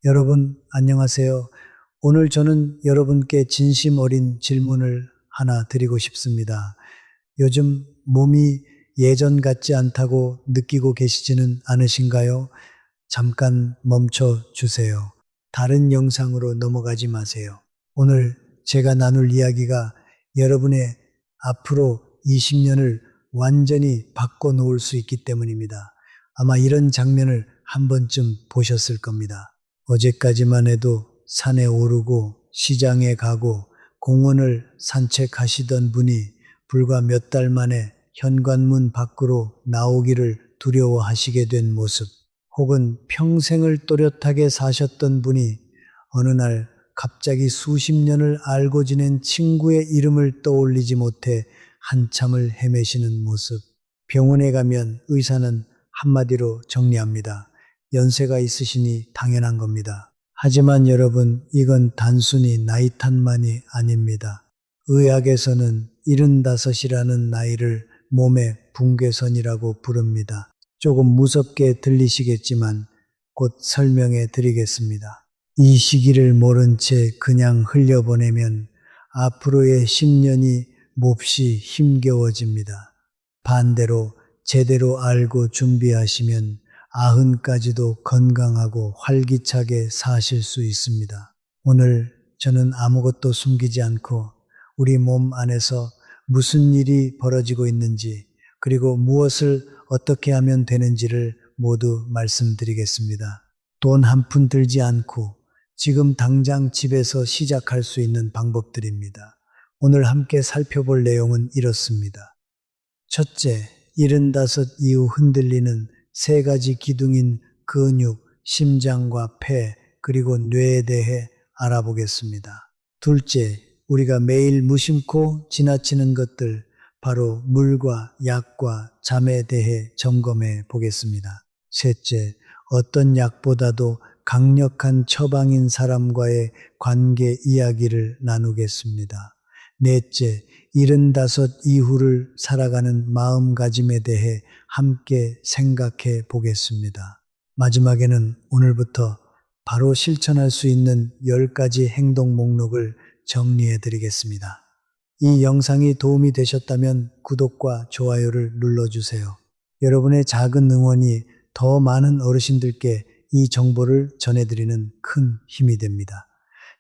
여러분, 안녕하세요. 오늘 저는 여러분께 진심 어린 질문을 하나 드리고 싶습니다. 요즘 몸이 예전 같지 않다고 느끼고 계시지는 않으신가요? 잠깐 멈춰 주세요. 다른 영상으로 넘어가지 마세요. 오늘 제가 나눌 이야기가 여러분의 앞으로 20년을 완전히 바꿔놓을 수 있기 때문입니다. 아마 이런 장면을 한 번쯤 보셨을 겁니다. 어제까지만 해도 산에 오르고 시장에 가고 공원을 산책하시던 분이 불과 몇 달 만에 현관문 밖으로 나오기를 두려워하시게 된 모습, 혹은 평생을 또렷하게 사셨던 분이 어느 날 갑자기 수십 년을 알고 지낸 친구의 이름을 떠올리지 못해 한참을 헤매시는 모습. 병원에 가면 의사는 한마디로 정리합니다. 연세가 있으시니 당연한 겁니다. 하지만 여러분, 이건 단순히 나이 탓만이 아닙니다. 의학에서는 75이라는 나이를 몸의 붕괴선이라고 부릅니다. 조금 무섭게 들리시겠지만 곧 설명해 드리겠습니다. 이 시기를 모른 채 그냥 흘려보내면 앞으로의 10년이 몹시 힘겨워집니다. 반대로 제대로 알고 준비하시면 90까지도 건강하고 활기차게 사실 수 있습니다. 오늘 저는 아무것도 숨기지 않고 우리 몸 안에서 무슨 일이 벌어지고 있는지, 그리고 무엇을 어떻게 하면 되는지를 모두 말씀드리겠습니다. 돈 한 푼 들지 않고 지금 당장 집에서 시작할 수 있는 방법들입니다. 오늘 함께 살펴볼 내용은 이렇습니다. 첫째, 75 이후 흔들리는 세 가지 기둥인 근육, 심장과 폐, 그리고 뇌에 대해 알아보겠습니다. 둘째, 우리가 매일 무심코 지나치는 것들, 바로 물과 약과 잠에 대해 점검해 보겠습니다. 셋째, 어떤 약보다도 강력한 처방인 사람과의 관계 이야기를 나누겠습니다. 넷째, 75 이후를 살아가는 마음가짐에 대해 함께 생각해 보겠습니다. 마지막에는 오늘부터 바로 실천할 수 있는 10가지 행동 목록을 정리해 드리겠습니다. 이 영상이 도움이 되셨다면 구독과 좋아요를 눌러주세요. 여러분의 작은 응원이 더 많은 어르신들께 이 정보를 전해드리는 큰 힘이 됩니다.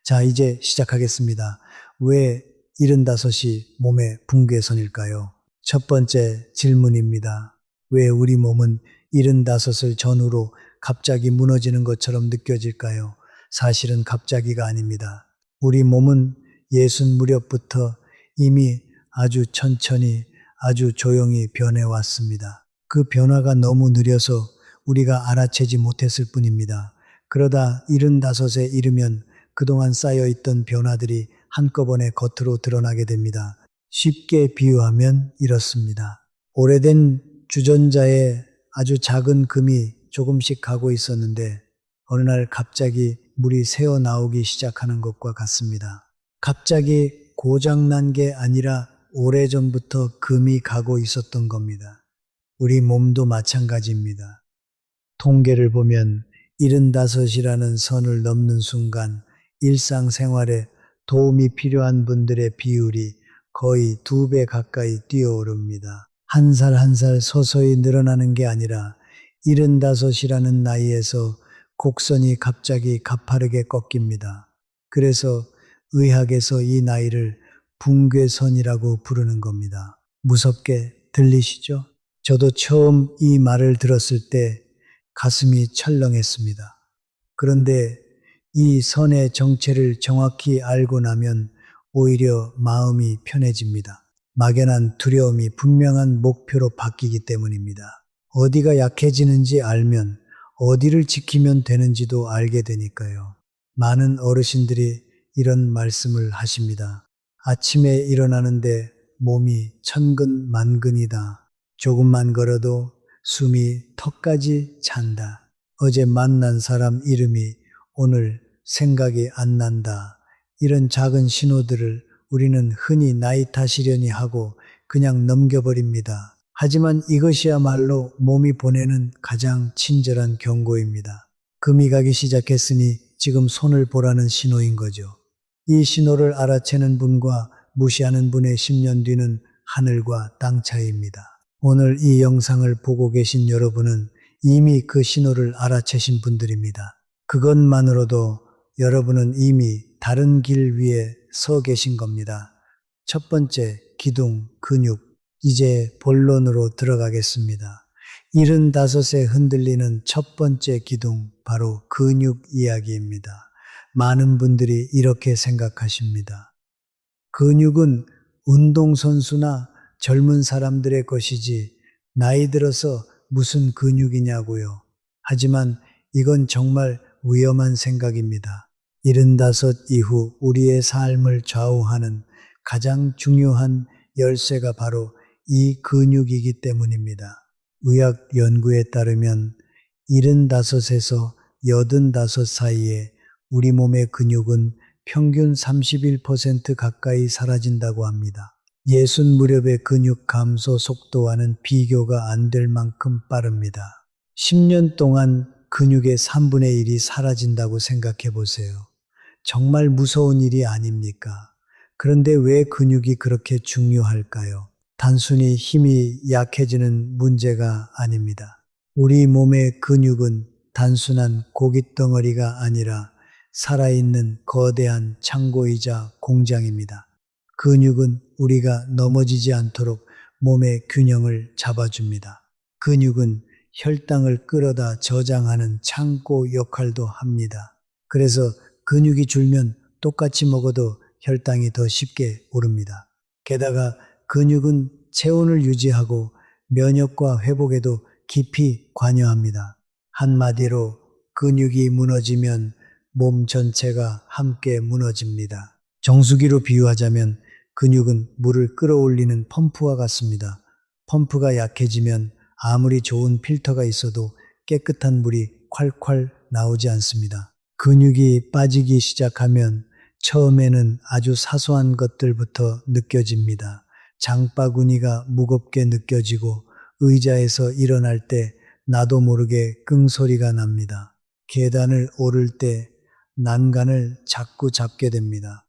자, 이제 시작하겠습니다. 왜 75이 몸의 붕괴선일까요? 첫 번째 질문입니다. 왜 우리 몸은 75을 전후로 갑자기 무너지는 것처럼 느껴질까요? 사실은 갑자기가 아닙니다. 우리 몸은 예순 무렵부터 이미 아주 천천히, 아주 조용히 변해왔습니다. 그 변화가 너무 느려서 우리가 알아채지 못했을 뿐입니다. 그러다 75에 이르면 그동안 쌓여있던 변화들이 한꺼번에 겉으로 드러나게 됩니다. 쉽게 비유하면 이렇습니다. 오래된 주전자에 아주 작은 금이 조금씩 가고 있었는데 어느 날 갑자기 물이 새어 나오기 시작하는 것과 같습니다. 갑자기 고장난 게 아니라 오래전부터 금이 가고 있었던 겁니다. 우리 몸도 마찬가지입니다. 통계를 보면 75이라는 선을 넘는 순간 일상생활에 도움이 필요한 분들의 비율이 거의 2배 가까이 뛰어오릅니다. 한 살 한 살 서서히 늘어나는 게 아니라 75이라는 나이에서 곡선이 갑자기 가파르게 꺾입니다. 그래서 의학에서 이 나이를 붕괴선이라고 부르는 겁니다. 무섭게 들리시죠? 저도 처음 이 말을 들었을 때 가슴이 철렁했습니다. 그런데 이 선의 정체를 정확히 알고 나면 오히려 마음이 편해집니다. 막연한 두려움이 분명한 목표로 바뀌기 때문입니다. 어디가 약해지는지 알면 어디를 지키면 되는지도 알게 되니까요. 많은 어르신들이 이런 말씀을 하십니다. 아침에 일어나는데 몸이 천근만근이다. 조금만 걸어도 숨이 턱까지 찬다. 어제 만난 사람 이름이 오늘 생각이 안 난다. 이런 작은 신호들을 우리는 흔히 나이 탓이려니 하고 그냥 넘겨버립니다. 하지만 이것이야말로 몸이 보내는 가장 친절한 경고입니다. 금이 가기 시작했으니 지금 손을 보라는 신호인 거죠. 이 신호를 알아채는 분과 무시하는 분의 10년 뒤는 하늘과 땅 차이입니다. 오늘 이 영상을 보고 계신 여러분은 이미 그 신호를 알아채신 분들입니다. 그것만으로도 여러분은 이미 다른 길 위에 서 계신 겁니다. 첫 번째, 기둥, 근육. 이제 본론으로 들어가겠습니다. 75에 흔들리는 첫 번째 기둥, 바로 근육 이야기입니다. 많은 분들이 이렇게 생각하십니다. 근육은 운동선수나 젊은 사람들의 것이지 나이 들어서 무슨 근육이냐고요. 하지만 이건 정말 위험한 생각입니다. 75 이후 우리의 삶을 좌우하는 가장 중요한 열쇠가 바로 이 근육이기 때문입니다. 의학 연구에 따르면 75에서 85 사이에 우리 몸의 근육은 평균 31% 가까이 사라진다고 합니다. 60 무렵의 근육 감소 속도와는 비교가 안 될 만큼 빠릅니다. 10년 동안 근육의 3분의 1이 사라진다고 생각해 보세요. 정말 무서운 일이 아닙니까? 그런데 왜 근육이 그렇게 중요할까요? 단순히 힘이 약해지는 문제가 아닙니다. 우리 몸의 근육은 단순한 고깃덩어리가 아니라 살아있는 거대한 창고이자 공장입니다. 근육은 우리가 넘어지지 않도록 몸의 균형을 잡아줍니다. 근육은 혈당을 끌어다 저장하는 창고 역할도 합니다. 그래서 근육이 줄면 똑같이 먹어도 혈당이 더 쉽게 오릅니다. 게다가 근육은 체온을 유지하고 면역과 회복에도 깊이 관여합니다. 한마디로 근육이 무너지면 몸 전체가 함께 무너집니다. 정수기로 비유하자면 근육은 물을 끌어올리는 펌프와 같습니다. 펌프가 약해지면 아무리 좋은 필터가 있어도 깨끗한 물이 콸콸 나오지 않습니다. 근육이 빠지기 시작하면 처음에는 아주 사소한 것들부터 느껴집니다. 장바구니가 무겁게 느껴지고 의자에서 일어날 때 나도 모르게 끙소리가 납니다. 계단을 오를 때 난간을 자꾸 잡게 됩니다.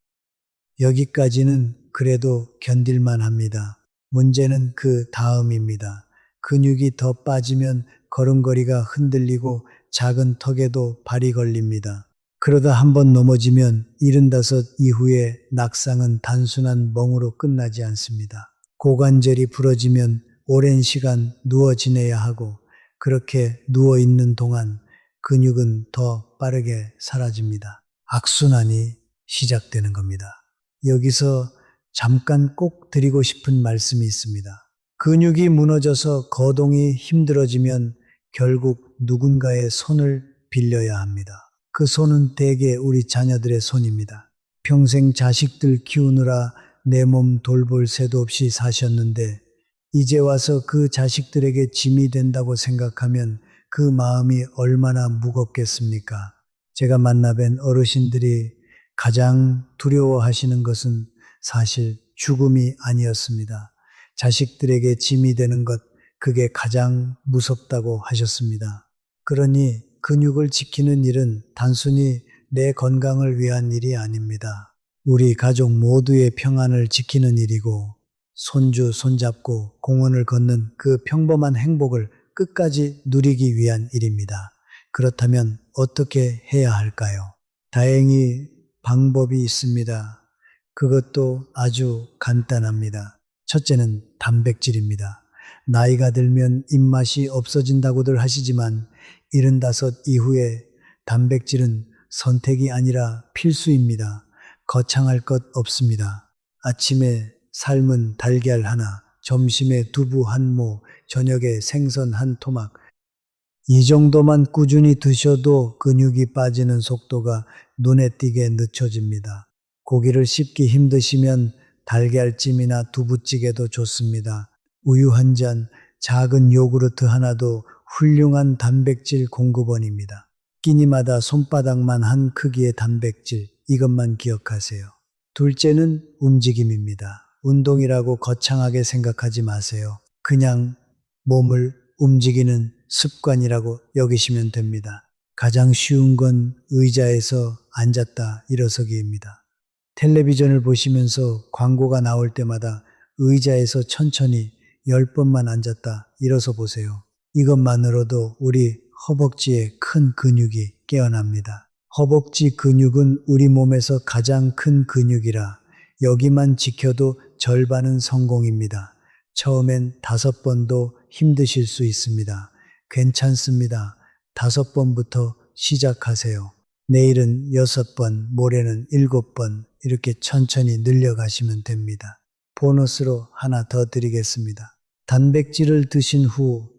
여기까지는 그래도 견딜만 합니다. 문제는 그 다음입니다. 근육이 더 빠지면 걸음걸이가 흔들리고 작은 턱에도 발이 걸립니다. 그러다 한번 넘어지면 75 이후에 낙상은 단순한 멍으로 끝나지 않습니다. 고관절이 부러지면 오랜 시간 누워 지내야 하고 그렇게 누워 있는 동안 근육은 더 빠르게 사라집니다. 악순환이 시작되는 겁니다. 여기서 잠깐 꼭 드리고 싶은 말씀이 있습니다. 근육이 무너져서 거동이 힘들어지면 결국 누군가의 손을 빌려야 합니다. 그 손은 대개 우리 자녀들의 손입니다. 평생 자식들 키우느라 내 몸 돌볼 새도 없이 사셨는데 이제 와서 그 자식들에게 짐이 된다고 생각하면 그 마음이 얼마나 무겁겠습니까? 제가 만나뵌 어르신들이 가장 두려워하시는 것은 사실 죽음이 아니었습니다. 자식들에게 짐이 되는 것, 그게 가장 무섭다고 하셨습니다. 그러니 근육을 지키는 일은 단순히 내 건강을 위한 일이 아닙니다. 우리 가족 모두의 평안을 지키는 일이고 손주, 손잡고 공원을 걷는 그 평범한 행복을 끝까지 누리기 위한 일입니다. 그렇다면 어떻게 해야 할까요? 다행히 방법이 있습니다. 그것도 아주 간단합니다. 첫째는 단백질입니다. 나이가 들면 입맛이 없어진다고들 하시지만 75 이후에 단백질은 선택이 아니라 필수입니다. 거창할 것 없습니다. 아침에 삶은 달걀 하나, 점심에 두부 한 모, 저녁에 생선 한 토막. 이 정도만 꾸준히 드셔도 근육이 빠지는 속도가 눈에 띄게 늦춰집니다. 고기를 씹기 힘드시면 달걀찜이나 두부찌개도 좋습니다. 우유 한 잔, 작은 요구르트 하나도 훌륭한 단백질 공급원입니다. 끼니마다 손바닥만 한 크기의 단백질, 이것만 기억하세요. 둘째는 움직임입니다. 운동이라고 거창하게 생각하지 마세요. 그냥 몸을 움직이는 습관이라고 여기시면 됩니다. 가장 쉬운 건 의자에서 앉았다 일어서기입니다. 텔레비전을 보시면서 광고가 나올 때마다 의자에서 천천히 10번만 앉았다 일어서 보세요. 이것만으로도 우리 허벅지에 큰 근육이 깨어납니다. 허벅지 근육은 우리 몸에서 가장 큰 근육이라 여기만 지켜도 절반은 성공입니다. 처음엔 5번도 힘드실 수 있습니다. 괜찮습니다. 5번부터 시작하세요. 내일은 6번, 모레는 7번 이렇게 천천히 늘려가시면 됩니다. 보너스로 하나 더 드리겠습니다. 단백질을 드신 후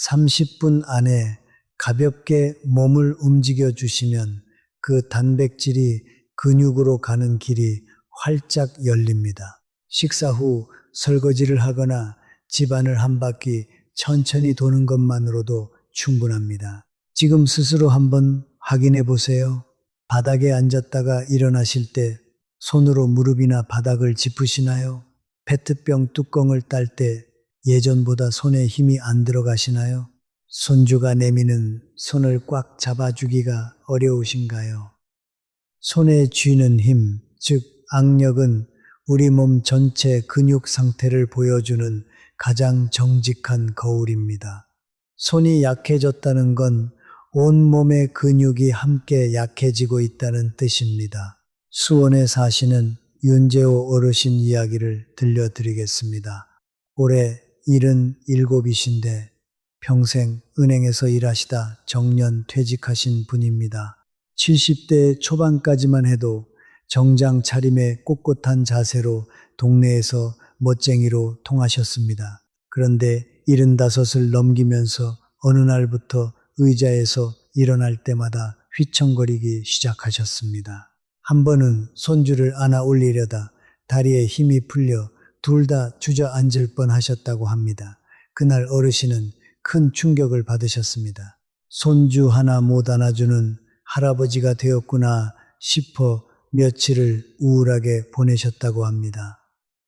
30분 안에 가볍게 몸을 움직여 주시면 그 단백질이 근육으로 가는 길이 활짝 열립니다. 식사 후 설거지를 하거나 집안을 한 바퀴 천천히 도는 것만으로도 충분합니다. 지금 스스로 한번 확인해 보세요. 바닥에 앉았다가 일어나실 때 손으로 무릎이나 바닥을 짚으시나요? 페트병 뚜껑을 딸 때 예전보다 손에 힘이 안 들어가시나요? 손주가 내미는 손을 꽉 잡아주기가 어려우신가요? 손에 쥐는 힘, 즉 악력은 우리 몸 전체 근육 상태를 보여주는 가장 정직한 거울입니다. 손이 약해졌다는 건 온몸의 근육이 함께 약해지고 있다는 뜻입니다. 수원에 사시는 윤재호 어르신 이야기를 들려드리겠습니다. 올해 77이신데 평생 은행에서 일하시다 정년 퇴직하신 분입니다. 70대 초반까지만 해도 정장 차림에 꼿꼿한 자세로 동네에서 멋쟁이로 통하셨습니다. 그런데 75을 넘기면서 어느 날부터 의자에서 일어날 때마다 휘청거리기 시작하셨습니다. 한 번은 손주를 안아 올리려다 다리에 힘이 풀려 둘 다 주저앉을 뻔하셨다고 합니다. 그날 어르신은 큰 충격을 받으셨습니다. 손주 하나 못 안아주는 할아버지가 되었구나 싶어 며칠을 우울하게 보내셨다고 합니다.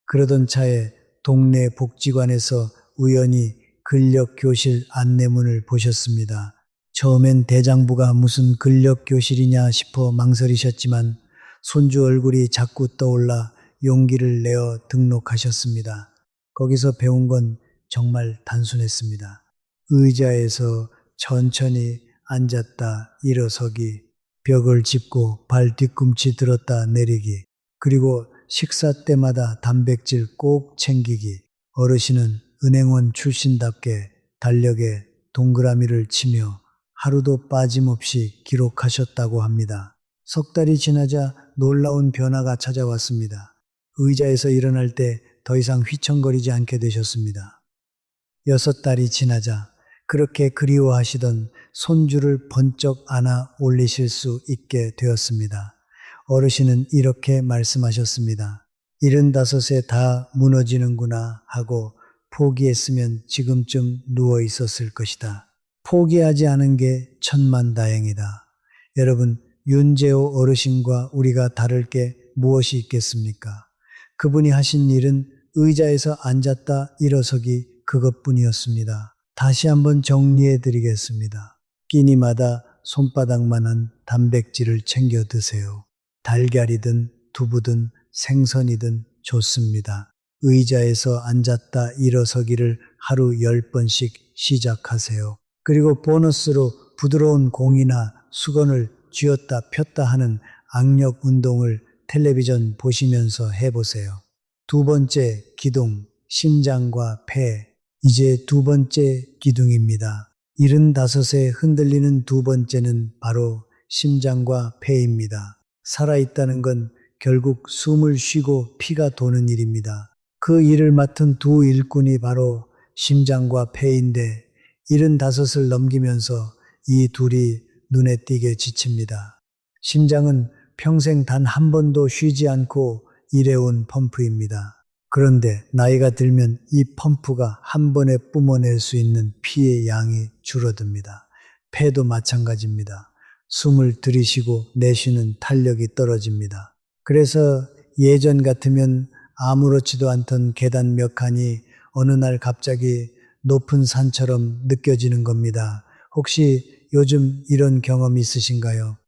그러던 차에 동네 복지관에서 우연히 근력교실 안내문을 보셨습니다. 처음엔 대장부가 무슨 근력교실이냐 싶어 망설이셨지만 손주 얼굴이 자꾸 떠올라 용기를 내어 등록하셨습니다. 거기서 배운 건 정말 단순했습니다. 의자에서 천천히 앉았다 일어서기, 벽을 짚고 발 뒤꿈치 들었다 내리기, 그리고 식사 때마다 단백질 꼭 챙기기. 어르신은 은행원 출신답게 달력에 동그라미를 치며 하루도 빠짐없이 기록하셨다고 합니다. 석 달이 지나자 놀라운 변화가 찾아왔습니다. 의자에서 일어날 때 더 이상 휘청거리지 않게 되셨습니다. 6달이 지나자 그렇게 그리워하시던 손주를 번쩍 안아 올리실 수 있게 되었습니다. 어르신은 이렇게 말씀하셨습니다. 75에 다 무너지는구나 하고 포기했으면 지금쯤 누워 있었을 것이다. 포기하지 않은 게 천만다행이다. 여러분, 윤재호 어르신과 우리가 다를 게 무엇이 있겠습니까? 그분이 하신 일은 의자에서 앉았다 일어서기 그것뿐이었습니다. 다시 한번 정리해 드리겠습니다. 끼니마다 손바닥만한 단백질을 챙겨 드세요. 달걀이든 두부든 생선이든 좋습니다. 의자에서 앉았다 일어서기를 하루 10번씩 시작하세요. 그리고 보너스로 부드러운 공이나 수건을 쥐었다 폈다 하는 악력 운동을 텔레비전 보시면서 해보세요. 2번째 기둥, 심장과 폐. 이제 2번째 기둥입니다. 75에 흔들리는 2번째는 바로 심장과 폐입니다. 살아있다는 건 결국 숨을 쉬고 피가 도는 일입니다. 그 일을 맡은 두 일꾼이 바로 심장과 폐인데 75을 넘기면서 이 둘이 눈에 띄게 지칩니다. 심장은 평생 단 한 번도 쉬지 않고 일해온 펌프입니다. 그런데 나이가 들면 이 펌프가 한 번에 뿜어낼 수 있는 피의 양이 줄어듭니다. 폐도 마찬가지입니다. 숨을 들이쉬고 내쉬는 탄력이 떨어집니다. 그래서 예전 같으면 아무렇지도 않던 계단 몇 칸이 어느 날 갑자기 높은 산처럼 느껴지는 겁니다. 혹시 요즘 이런 경험 있으신가요?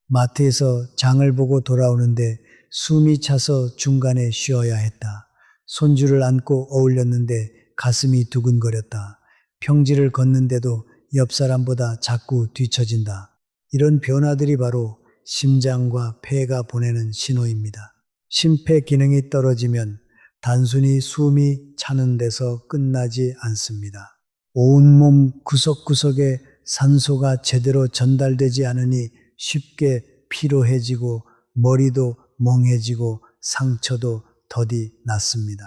마트에서 장을 보고 돌아오는데 숨이 차서 중간에 쉬어야 했다. 손주를 안고 어울렸는데 가슴이 두근거렸다. 평지를 걷는데도 옆 사람보다 자꾸 뒤처진다. 이런 변화들이 바로 심장과 폐가 보내는 신호입니다. 심폐 기능이 떨어지면 단순히 숨이 차는 데서 끝나지 않습니다. 온몸 구석구석에 산소가 제대로 전달되지 않으니 쉽게 피로해지고 머리도 멍해지고 상처도 더디 났습니다.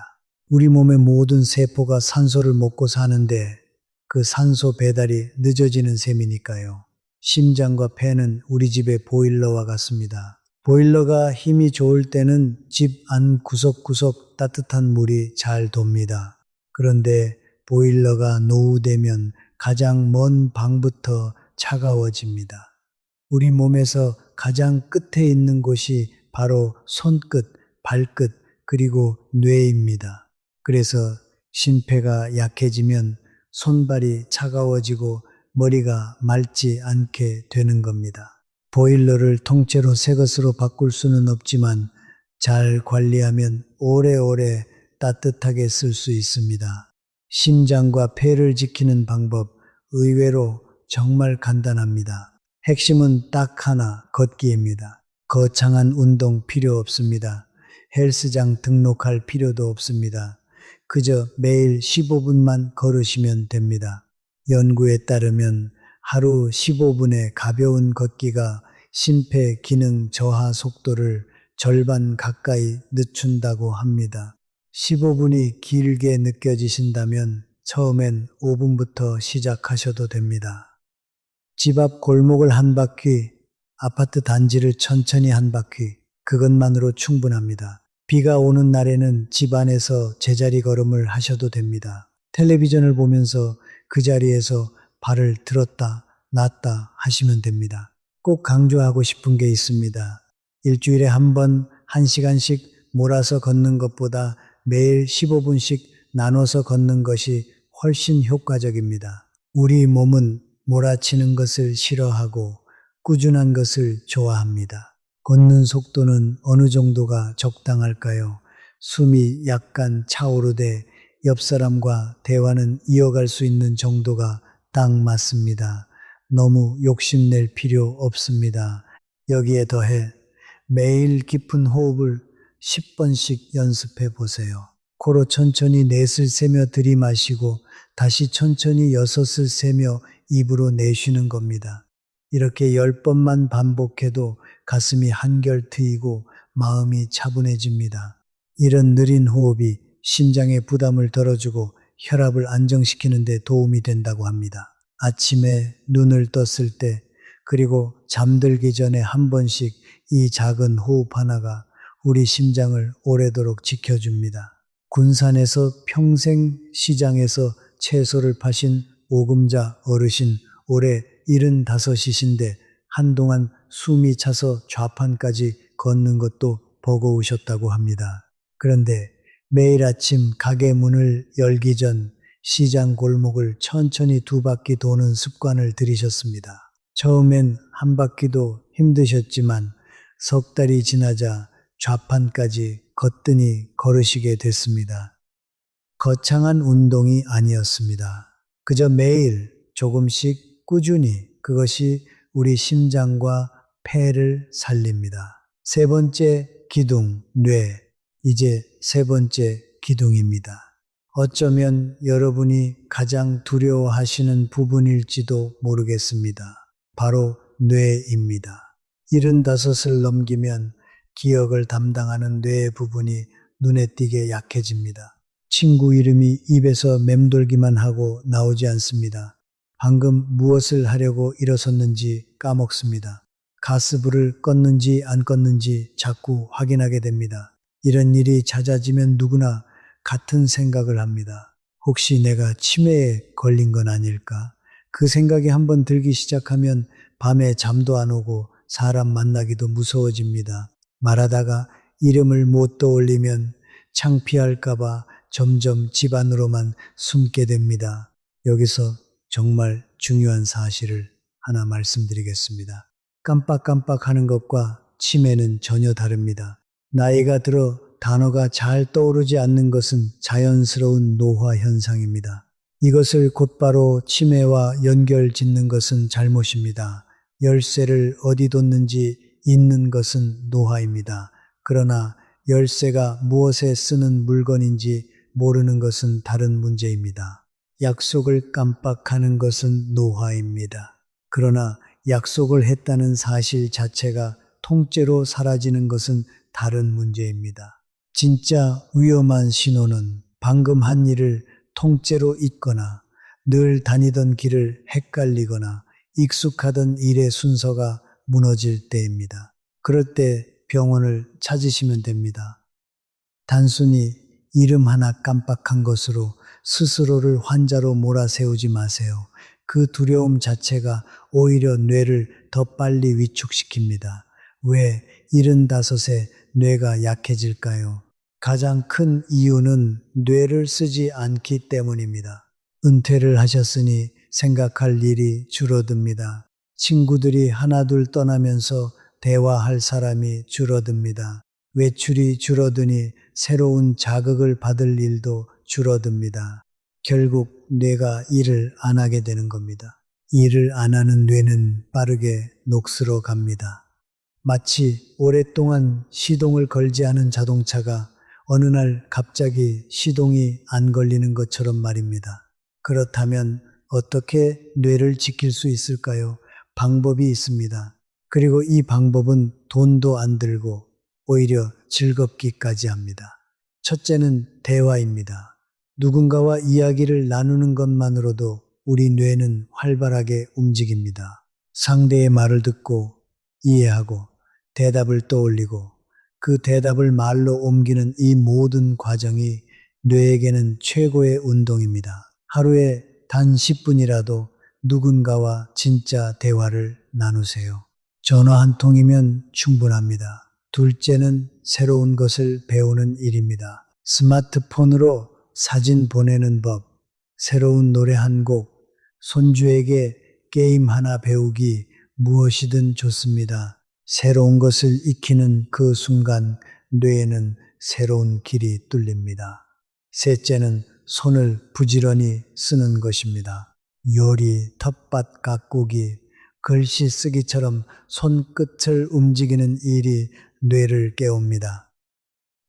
우리 몸의 모든 세포가 산소를 먹고 사는데 그 산소 배달이 늦어지는 셈이니까요. 심장과 폐는 우리 집의 보일러와 같습니다. 보일러가 힘이 좋을 때는 집 안 구석구석 따뜻한 물이 잘 돕니다. 그런데 보일러가 노후되면 가장 먼 방부터 차가워집니다. 우리 몸에서 가장 끝에 있는 곳이 바로 손끝, 발끝, 그리고 뇌입니다. 그래서 심폐가 약해지면 손발이 차가워지고 머리가 맑지 않게 되는 겁니다. 보일러를 통째로 새 것으로 바꿀 수는 없지만 잘 관리하면 오래오래 따뜻하게 쓸 수 있습니다. 심장과 폐를 지키는 방법 의외로 정말 간단합니다. 핵심은 딱 하나, 걷기입니다. 거창한 운동 필요 없습니다. 헬스장 등록할 필요도 없습니다. 그저 매일 15분만 걸으시면 됩니다. 연구에 따르면 하루 15분의 가벼운 걷기가 심폐 기능 저하 속도를 절반 가까이 늦춘다고 합니다. 15분이 길게 느껴지신다면 처음엔 5분부터 시작하셔도 됩니다. 집 앞 골목을 한 바퀴, 아파트 단지를 천천히 한 바퀴, 그것만으로 충분합니다. 비가 오는 날에는 집 안에서 제자리 걸음을 하셔도 됩니다. 텔레비전을 보면서 그 자리에서 발을 들었다 놨다 하시면 됩니다. 꼭 강조하고 싶은 게 있습니다. 일주일에 한 번 1시간씩 몰아서 걷는 것보다 매일 15분씩 나눠서 걷는 것이 훨씬 효과적입니다. 우리 몸은 몰아치는 것을 싫어하고 꾸준한 것을 좋아합니다. 걷는 속도는 어느 정도가 적당할까요? 숨이 약간 차오르되 옆 사람과 대화는 이어갈 수 있는 정도가 딱 맞습니다. 너무 욕심낼 필요 없습니다. 여기에 더해 매일 깊은 호흡을 10번씩 연습해 보세요. 코로 천천히 넷을 세며 들이마시고 다시 천천히 6을 세며 입으로 내쉬는 겁니다. 이렇게 10번만 반복해도 가슴이 한결 트이고 마음이 차분해집니다. 이런 느린 호흡이 심장의 부담을 덜어주고 혈압을 안정시키는 데 도움이 된다고 합니다. 아침에 눈을 떴을 때 그리고 잠들기 전에 한 번씩 이 작은 호흡 하나가 우리 심장을 오래도록 지켜줍니다. 군산에서 평생 시장에서 채소를 파신 오금자 어르신 올해 75이신데 한동안 숨이 차서 좌판까지 걷는 것도 버거우셨다고 합니다. 그런데 매일 아침 가게 문을 열기 전 시장 골목을 천천히 2바퀴 도는 습관을 들이셨습니다. 처음엔 한 바퀴도 힘드셨지만 석 달이 지나자 좌판까지 거뜬히 걸으시게 됐습니다. 거창한 운동이 아니었습니다. 그저 매일 조금씩 꾸준히 그것이 우리 심장과 폐를 살립니다. 세 번째 기둥, 뇌. 이제 세 번째 기둥입니다. 어쩌면 여러분이 가장 두려워하시는 부분일지도 모르겠습니다. 바로 뇌입니다. 75을 넘기면 기억을 담당하는 뇌 부분이 눈에 띄게 약해집니다. 친구 이름이 입에서 맴돌기만 하고 나오지 않습니다. 방금 무엇을 하려고 일어섰는지 까먹습니다. 가스불을 껐는지 안 껐는지 자꾸 확인하게 됩니다. 이런 일이 잦아지면 누구나 같은 생각을 합니다. 혹시 내가 치매에 걸린 건 아닐까? 그 생각이 한번 들기 시작하면 밤에 잠도 안 오고 사람 만나기도 무서워집니다. 말하다가 이름을 못 떠올리면 창피할까봐 점점 집 안으로만 숨게 됩니다. 여기서 정말 중요한 사실을 하나 말씀드리겠습니다. 깜빡깜빡하는 것과 치매는 전혀 다릅니다. 나이가 들어 단어가 잘 떠오르지 않는 것은 자연스러운 노화 현상입니다. 이것을 곧바로 치매와 연결 짓는 것은 잘못입니다. 열쇠를 어디 뒀는지 잊는 것은 노화입니다. 그러나 열쇠가 무엇에 쓰는 물건인지 모르는 것은 다른 문제입니다. 약속을 깜빡하는 것은 노화입니다. 그러나 약속을 했다는 사실 자체가 통째로 사라지는 것은 다른 문제입니다. 진짜 위험한 신호는 방금 한 일을 통째로 잊거나 늘 다니던 길을 헷갈리거나 익숙하던 일의 순서가 무너질 때입니다. 그럴 때 병원을 찾으시면 됩니다. 단순히 이름 하나 깜빡한 것으로 스스로를 환자로 몰아세우지 마세요. 그 두려움 자체가 오히려 뇌를 더 빨리 위축시킵니다. 왜 75세 뇌가 약해질까요? 가장 큰 이유는 뇌를 쓰지 않기 때문입니다. 은퇴를 하셨으니 생각할 일이 줄어듭니다. 친구들이 하나둘 떠나면서 대화할 사람이 줄어듭니다. 외출이 줄어드니 새로운 자극을 받을 일도 줄어듭니다. 결국 뇌가 일을 안 하게 되는 겁니다. 일을 안 하는 뇌는 빠르게 녹슬어 갑니다. 마치 오랫동안 시동을 걸지 않은 자동차가 어느 날 갑자기 시동이 안 걸리는 것처럼 말입니다. 그렇다면 어떻게 뇌를 지킬 수 있을까요? 방법이 있습니다. 그리고 이 방법은 돈도 안 들고 오히려 즐겁기까지 합니다. 첫째는 대화입니다. 누군가와 이야기를 나누는 것만으로도 우리 뇌는 활발하게 움직입니다. 상대의 말을 듣고 이해하고 대답을 떠올리고 그 대답을 말로 옮기는 이 모든 과정이 뇌에게는 최고의 운동입니다. 하루에 단 10분이라도 누군가와 진짜 대화를 나누세요. 전화 한 통이면 충분합니다. 둘째는 새로운 것을 배우는 일입니다. 스마트폰으로 사진 보내는 법, 새로운 노래 한 곡, 손주에게 게임 하나 배우기, 무엇이든 좋습니다. 새로운 것을 익히는 그 순간 뇌에는 새로운 길이 뚫립니다. 셋째는 손을 부지런히 쓰는 것입니다. 요리, 텃밭 가꾸기, 글씨 쓰기처럼 손끝을 움직이는 일이 뇌를 깨웁니다.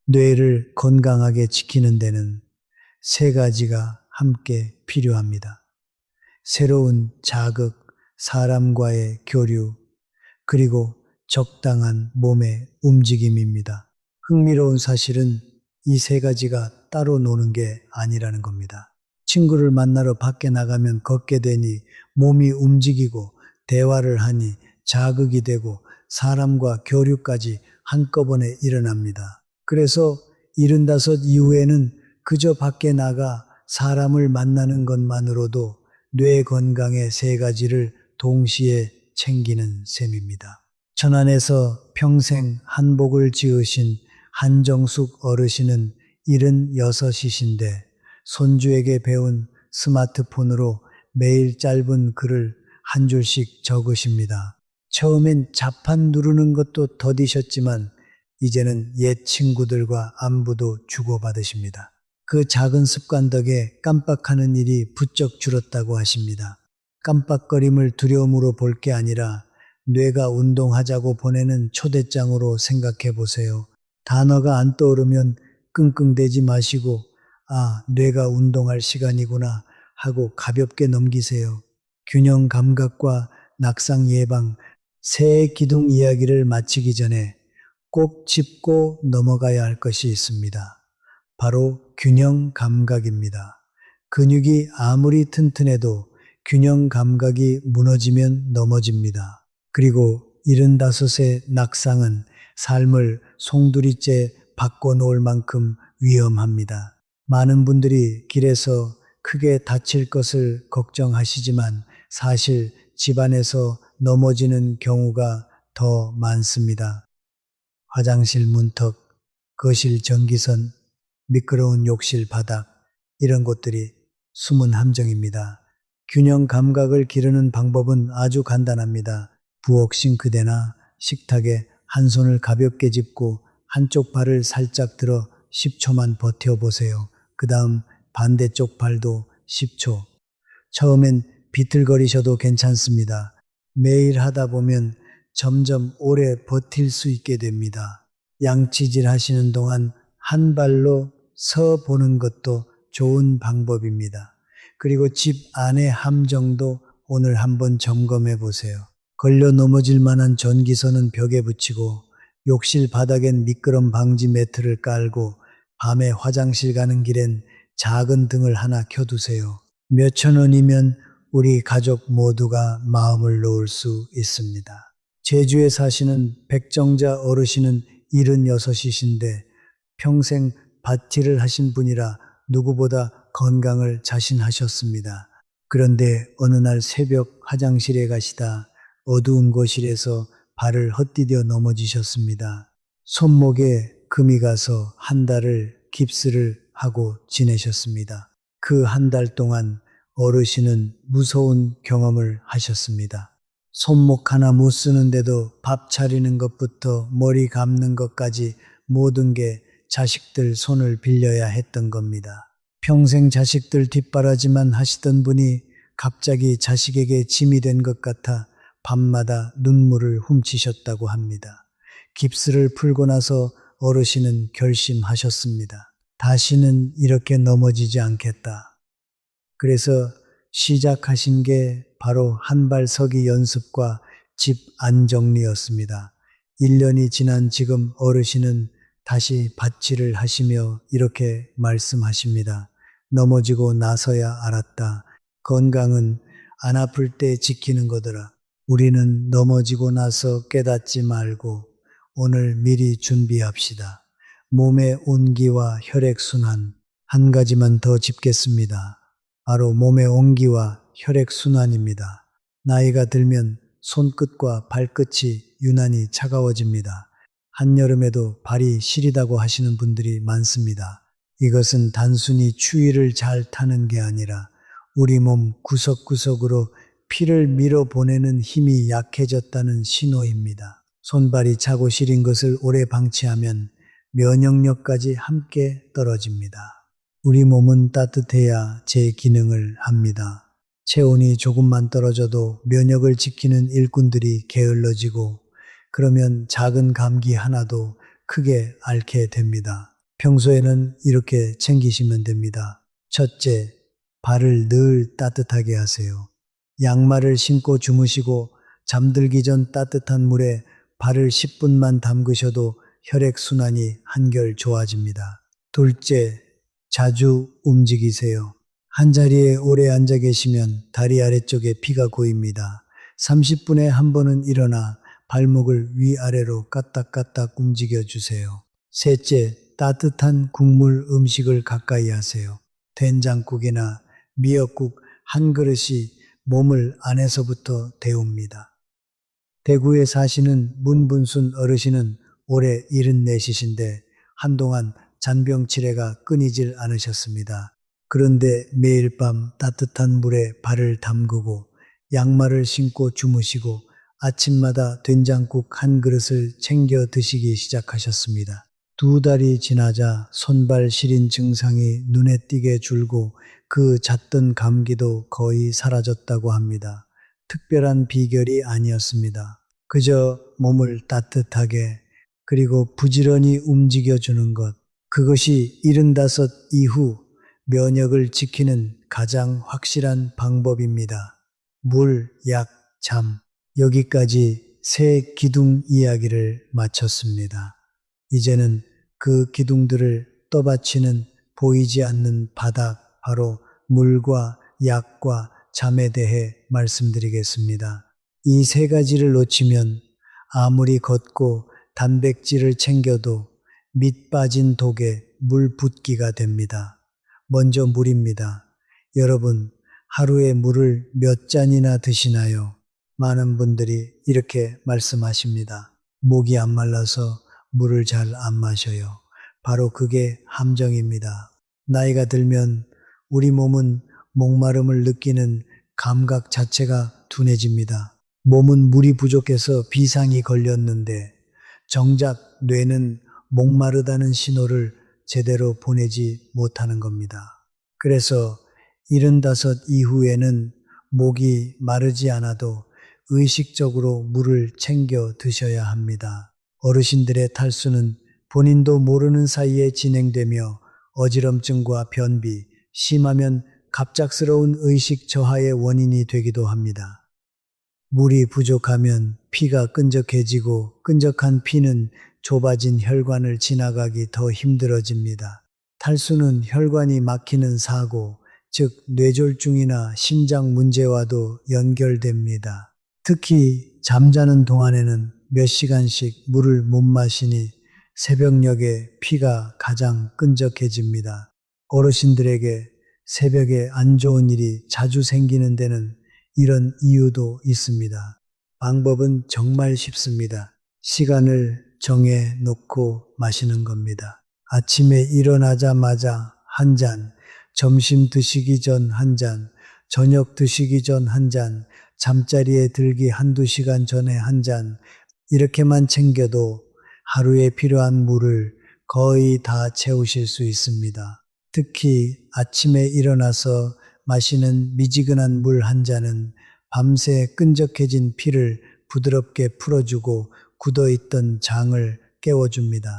뇌를 건강하게 지키는 데는 세 가지가 함께 필요합니다. 새로운 자극, 사람과의 교류, 그리고 적당한 몸의 움직임입니다. 흥미로운 사실은 이 세 가지가 따로 노는 게 아니라는 겁니다. 친구를 만나러 밖에 나가면 걷게 되니 몸이 움직이고 대화를 하니 자극이 되고 사람과 교류까지 한꺼번에 일어납니다. 그래서 75 이후에는 그저 밖에 나가 사람을 만나는 것만으로도 뇌 건강의 세 가지를 동시에 챙기는 셈입니다. 천안에서 평생 한복을 지으신 한정숙 어르신은 76이신데 손주에게 배운 스마트폰으로 매일 짧은 글을 한 줄씩 적으십니다. 처음엔 자판 누르는 것도 더디셨지만 이제는 옛 친구들과 안부도 주고받으십니다. 그 작은 습관 덕에 깜빡하는 일이 부쩍 줄었다고 하십니다. 깜빡거림을 두려움으로 볼 게 아니라 뇌가 운동하자고 보내는 초대장으로 생각해 보세요. 단어가 안 떠오르면 끙끙대지 마시고 뇌가 운동할 시간이구나 하고 가볍게 넘기세요. 균형 감각과 낙상 예방, 새 기둥 이야기를 마치기 전에 꼭 짚고 넘어가야 할 것이 있습니다. 바로 균형 감각입니다. 근육이 아무리 튼튼해도 균형 감각이 무너지면 넘어집니다. 그리고 75의 낙상은 삶을 송두리째 바꿔놓을 만큼 위험합니다. 많은 분들이 길에서 크게 다칠 것을 걱정하시지만 사실 집안에서 넘어지는 경우가 더 많습니다. 화장실 문턱, 거실 전기선, 미끄러운 욕실 바닥, 이런 곳들이 숨은 함정입니다. 균형 감각을 기르는 방법은 아주 간단합니다. 부엌 싱크대나 식탁에 한 손을 가볍게 짚고 한쪽 발을 살짝 들어 10초만 버텨보세요. 그 다음 반대쪽 발도 10초. 처음엔 비틀거리셔도 괜찮습니다. 매일 하다 보면 점점 오래 버틸 수 있게 됩니다. 양치질 하시는 동안 한 발로 서 보는 것도 좋은 방법입니다. 그리고 집 안의 함정도 오늘 한번 점검해 보세요. 걸려 넘어질 만한 전기선은 벽에 붙이고 욕실 바닥엔 미끄럼 방지 매트를 깔고 밤에 화장실 가는 길엔 작은 등을 하나 켜두세요. 몇천 원이면 우리 가족 모두가 마음을 놓을 수 있습니다. 제주에 사시는 백정자 어르신은 76이신데 평생 밭일을 하신 분이라 누구보다 건강을 자신하셨습니다. 그런데 어느 날 새벽 화장실에 가시다 어두운 거실에서 발을 헛디뎌 넘어지셨습니다. 손목에 금이 가서 한 달을 깁스를 하고 지내셨습니다. 그 한 달 동안 어르신은 무서운 경험을 하셨습니다. 손목 하나 못 쓰는데도 밥 차리는 것부터 머리 감는 것까지 모든 게 자식들 손을 빌려야 했던 겁니다. 평생 자식들 뒷바라지만 하시던 분이 갑자기 자식에게 짐이 된 것 같아 밤마다 눈물을 훔치셨다고 합니다. 깁스를 풀고 나서 어르신은 결심하셨습니다. 다시는 이렇게 넘어지지 않겠다. 그래서 시작하신 게 바로 한 발 서기 연습과 집 안정리였습니다. 1년이 지난 지금 어르신은 다시 밭일을 하시며 이렇게 말씀하십니다. 넘어지고 나서야 알았다. 건강은 안 아플 때 지키는 거더라. 우리는 넘어지고 나서 깨닫지 말고 오늘 미리 준비합시다. 몸의 온기와 혈액순환 한 가지만 더 짚겠습니다. 바로 몸의 온기와 혈액순환입니다. 나이가 들면 손끝과 발끝이 유난히 차가워집니다. 한여름에도 발이 시리다고 하시는 분들이 많습니다. 이것은 단순히 추위를 잘 타는 게 아니라 우리 몸 구석구석으로 피를 밀어보내는 힘이 약해졌다는 신호입니다. 손발이 차고 시린 것을 오래 방치하면 면역력까지 함께 떨어집니다. 우리 몸은 따뜻해야 제 기능을 합니다. 체온이 조금만 떨어져도 면역을 지키는 일꾼들이 게을러지고 그러면 작은 감기 하나도 크게 앓게 됩니다. 평소에는 이렇게 챙기시면 됩니다. 첫째, 발을 늘 따뜻하게 하세요. 양말을 신고 주무시고 잠들기 전 따뜻한 물에 발을 10분만 담그셔도 혈액순환이 한결 좋아집니다. 둘째, 자주 움직이세요. 한자리에 오래 앉아 계시면 다리 아래쪽에 피가 고입니다. 30분에 한 번은 일어나 발목을 위아래로 까딱까딱 움직여 주세요. 셋째, 따뜻한 국물 음식을 가까이 하세요. 된장국이나 미역국 한 그릇이 몸을 안에서부터 데웁니다. 대구에 사시는 문분순 어르신은 올해 74이신데 한동안 잔병 치레가 끊이질 않으셨습니다. 그런데 매일 밤 따뜻한 물에 발을 담그고 양말을 신고 주무시고 아침마다 된장국 한 그릇을 챙겨 드시기 시작하셨습니다. 2달이 지나자 손발 시린 증상이 눈에 띄게 줄고 그 잦던 감기도 거의 사라졌다고 합니다. 특별한 비결이 아니었습니다. 그저 몸을 따뜻하게 그리고 부지런히 움직여주는 것. 그것이 75 이후 면역을 지키는 가장 확실한 방법입니다. 물, 약, 잠. 여기까지 세 기둥 이야기를 마쳤습니다. 이제는 그 기둥들을 떠받치는 보이지 않는 바닥, 바로 물과 약과 잠에 대해 말씀드리겠습니다. 이 세 가지를 놓치면 아무리 걷고 단백질을 챙겨도 밑 빠진 독에 물 붓기가 됩니다. 먼저 물입니다. 여러분, 하루에 물을 몇 잔이나 드시나요? 많은 분들이 이렇게 말씀하십니다. 목이 안 말라서 물을 잘 안 마셔요. 바로 그게 함정입니다. 나이가 들면 우리 몸은 목마름을 느끼는 감각 자체가 둔해집니다. 몸은 물이 부족해서 비상이 걸렸는데 정작 뇌는 목마르다는 신호를 제대로 보내지 못하는 겁니다. 그래서 75 이후에는 목이 마르지 않아도 의식적으로 물을 챙겨 드셔야 합니다. 어르신들의 탈수는 본인도 모르는 사이에 진행되며 어지럼증과 변비, 심하면 갑작스러운 의식 저하의 원인이 되기도 합니다. 물이 부족하면 피가 끈적해지고 끈적한 피는 좁아진 혈관을 지나가기 더 힘들어집니다. 탈수는 혈관이 막히는 사고, 즉 뇌졸중이나 심장 문제와도 연결됩니다. 특히 잠자는 동안에는 몇 시간씩 물을 못 마시니 새벽녘에 피가 가장 끈적해집니다. 어르신들에게 새벽에 안 좋은 일이 자주 생기는 데는 이런 이유도 있습니다. 방법은 정말 쉽습니다. 시간을 정해 놓고 마시는 겁니다. 아침에 일어나자마자 한 잔, 점심 드시기 전 한 잔, 저녁 드시기 전 한 잔, 잠자리에 들기 한두 시간 전에 한 잔, 이렇게만 챙겨도 하루에 필요한 물을 거의 다 채우실 수 있습니다. 특히 아침에 일어나서 마시는 미지근한 물 한 잔은 밤새 끈적해진 피를 부드럽게 풀어주고 굳어있던 장을 깨워줍니다.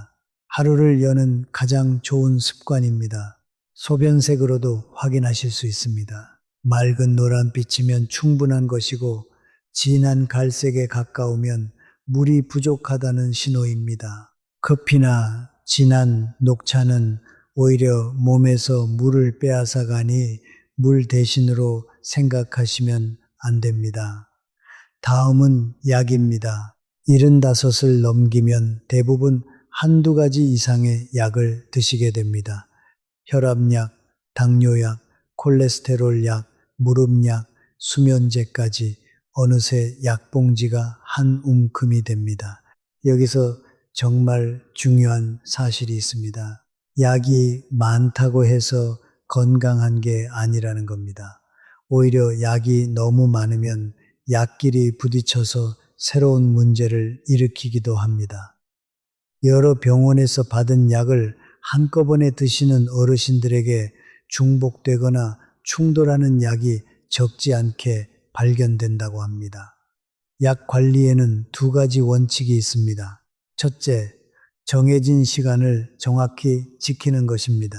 하루를 여는 가장 좋은 습관입니다. 소변색으로도 확인하실 수 있습니다. 맑은 노란빛이면 충분한 것이고 진한 갈색에 가까우면 물이 부족하다는 신호입니다. 커피나 진한 녹차는 오히려 몸에서 물을 빼앗아 가니 물 대신으로 생각하시면 안 됩니다. 다음은 약입니다. 75을 넘기면 대부분 한두 가지 이상의 약을 드시게 됩니다. 혈압약, 당뇨약, 콜레스테롤약, 무릎약, 수면제까지 어느새 약봉지가 한 움큼이 됩니다. 여기서 정말 중요한 사실이 있습니다. 약이 많다고 해서 건강한 게 아니라는 겁니다. 오히려 약이 너무 많으면 약끼리 부딪혀서 새로운 문제를 일으키기도 합니다. 여러 병원에서 받은 약을 한꺼번에 드시는 어르신들에게 중복되거나 충돌하는 약이 적지 않게 발견된다고 합니다. 약 관리에는 두 가지 원칙이 있습니다. 첫째, 정해진 시간을 정확히 지키는 것입니다.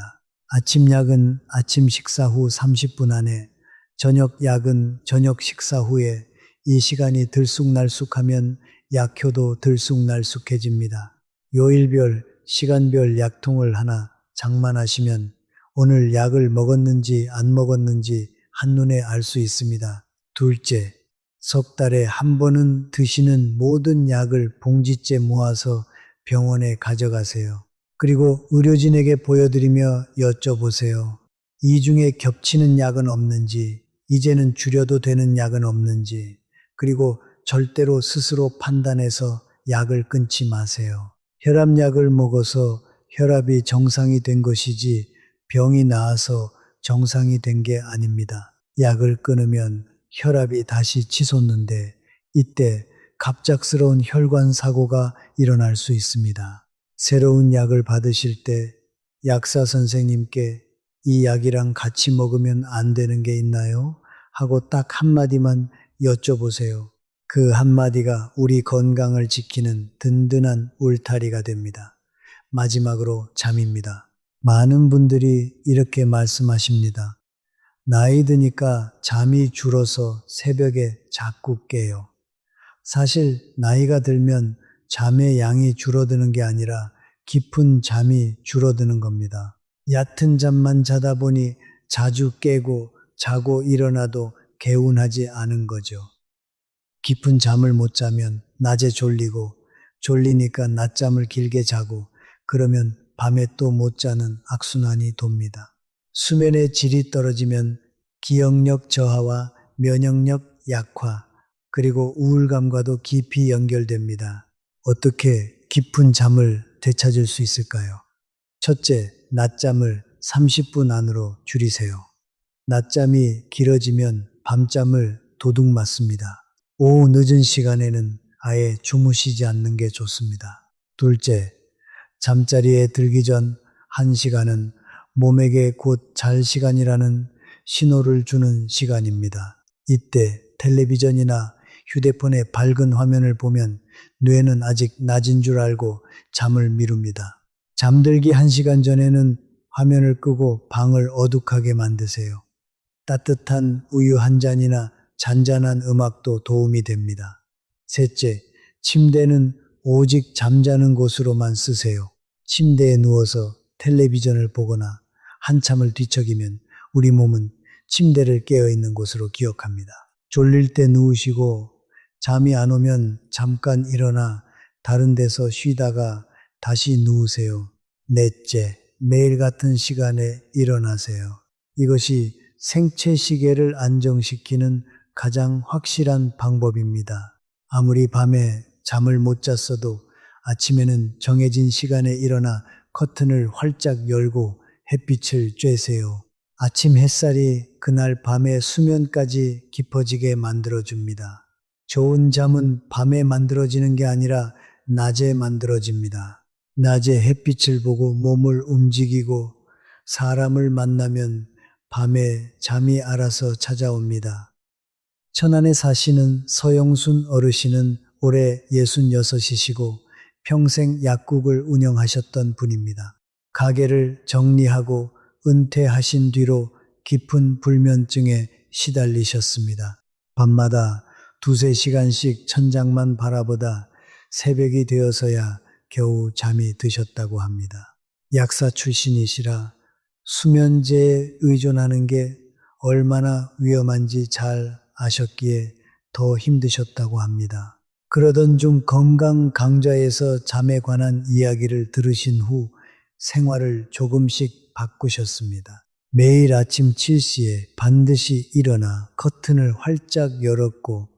아침 약은 아침 식사 후 30분 안에, 저녁 약은 저녁 식사 후에 이 시간이 들쑥날쑥하면 약효도 들쑥날쑥해집니다. 요일별, 시간별 약통을 하나 장만하시면 오늘 약을 먹었는지 안 먹었는지 한눈에 알 수 있습니다. 둘째, 석 달에 한 번은 드시는 모든 약을 봉지째 모아서 병원에 가져가세요. 그리고 의료진에게 보여드리며 여쭤보세요. 이 중에 겹치는 약은 없는지, 이제는 줄여도 되는 약은 없는지, 그리고 절대로 스스로 판단해서 약을 끊지 마세요. 혈압약을 먹어서 혈압이 정상이 된 것이지 병이 나아서 정상이 된 게 아닙니다. 약을 끊으면 혈압이 다시 치솟는데 이때 갑작스러운 혈관 사고가 일어날 수 있습니다. 새로운 약을 받으실 때 약사 선생님께 이 약이랑 같이 먹으면 안 되는 게 있나요? 하고 딱 한마디만 여쭤보세요. 그 한마디가 우리 건강을 지키는 든든한 울타리가 됩니다. 마지막으로 잠입니다. 많은 분들이 이렇게 말씀하십니다. 나이 드니까 잠이 줄어서 새벽에 자꾸 깨요. 사실 나이가 들면 잠의 양이 줄어드는 게 아니라 깊은 잠이 줄어드는 겁니다. 얕은 잠만 자다 보니 자주 깨고 자고 일어나도 개운하지 않은 거죠. 깊은 잠을 못 자면 낮에 졸리고 졸리니까 낮잠을 길게 자고 그러면 밤에 또 못 자는 악순환이 돕니다. 수면의 질이 떨어지면 기억력 저하와 면역력 약화, 그리고 우울감과도 깊이 연결됩니다. 어떻게 깊은 잠을 되찾을 수 있을까요? 첫째, 낮잠을 30분 안으로 줄이세요. 낮잠이 길어지면 밤잠을 도둑 맞습니다. 오후 늦은 시간에는 아예 주무시지 않는 게 좋습니다. 둘째, 잠자리에 들기 전 1시간은 몸에게 곧 잘 시간이라는 신호를 주는 시간입니다. 이때 텔레비전이나 휴대폰의 밝은 화면을 보면 뇌는 아직 낮인 줄 알고 잠을 미룹니다. 잠들기 1시간 전에는 화면을 끄고 방을 어둑하게 만드세요. 따뜻한 우유 한 잔이나 잔잔한 음악도 도움이 됩니다. 셋째, 침대는 오직 잠자는 곳으로만 쓰세요. 침대에 누워서 텔레비전을 보거나 한참을 뒤척이면 우리 몸은 침대를 깨어있는 곳으로 기억합니다. 졸릴 때 누우시고 잠이 안 오면 잠깐 일어나 다른 데서 쉬다가 다시 누우세요. 넷째, 매일 같은 시간에 일어나세요. 이것이 생체 시계를 안정시키는 가장 확실한 방법입니다. 아무리 밤에 잠을 못 잤어도 아침에는 정해진 시간에 일어나 커튼을 활짝 열고 햇빛을 쬐세요. 아침 햇살이 그날 밤의 수면까지 깊어지게 만들어줍니다. 좋은 잠은 밤에 만들어지는 게 아니라 낮에 만들어집니다. 낮에 햇빛을 보고 몸을 움직이고 사람을 만나면 밤에 잠이 알아서 찾아옵니다. 천안에 사시는 서영순 어르신은 올해 66이시고 평생 약국을 운영하셨던 분입니다. 가게를 정리하고 은퇴하신 뒤로 깊은 불면증에 시달리셨습니다. 밤마다 2~3시간씩 천장만 바라보다 새벽이 되어서야 겨우 잠이 드셨다고 합니다. 약사 출신이시라 수면제에 의존하는 게 얼마나 위험한지 잘 아셨기에 더 힘드셨다고 합니다. 그러던 중 건강 강좌에서 잠에 관한 이야기를 들으신 후 생활을 조금씩 바꾸셨습니다. 매일 아침 7시에 반드시 일어나 커튼을 활짝 열었고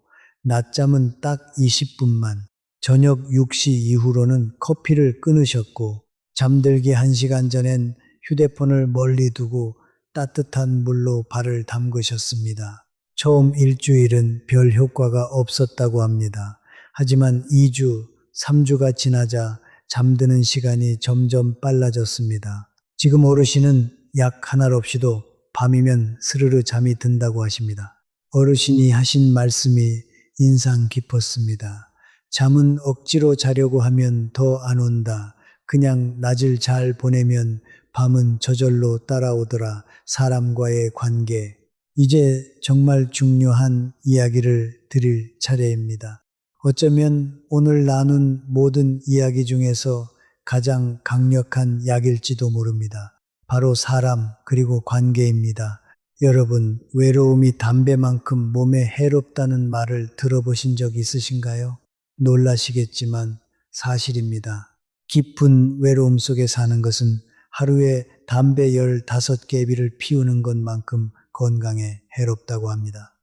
낮잠은 딱 20분만, 저녁 6시 이후로는 커피를 끊으셨고 잠들기 1시간 전엔 휴대폰을 멀리 두고 따뜻한 물로 발을 담그셨습니다. 처음 일주일은 별 효과가 없었다고 합니다. 하지만 2주, 3주가 지나자 잠드는 시간이 점점 빨라졌습니다. 지금 어르신은 약 하나 없이도 밤이면 스르르 잠이 든다고 하십니다. 어르신이 하신 말씀이 인상 깊었습니다. 잠은 억지로 자려고 하면 더 안 온다. 그냥 낮을 잘 보내면 밤은 저절로 따라오더라. 사람과의 관계. 이제 정말 중요한 이야기를 드릴 차례입니다. 어쩌면 오늘 나눈 모든 이야기 중에서 가장 강력한 약일지도 모릅니다. 바로 사람 그리고 관계입니다. 여러분, 외로움이 담배만큼 몸에 해롭다는 말을 들어보신 적 있으신가요? 놀라시겠지만 사실입니다. 깊은 외로움 속에 사는 것은 하루에 담배 15개비를 피우는 것만큼 건강에 해롭다고 합니다.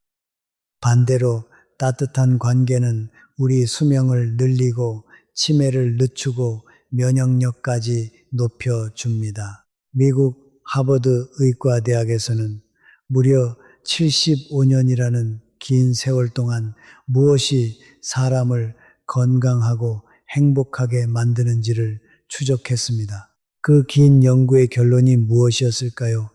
반대로 따뜻한 관계는 우리 수명을 늘리고 치매를 늦추고 면역력까지 높여줍니다. 미국 하버드 의과대학에서는 무려 75년이라는 긴 세월 동안 무엇이 사람을 건강하고 행복하게 만드는지를 추적했습니다. 그 긴 연구의 결론이 무엇이었을까요?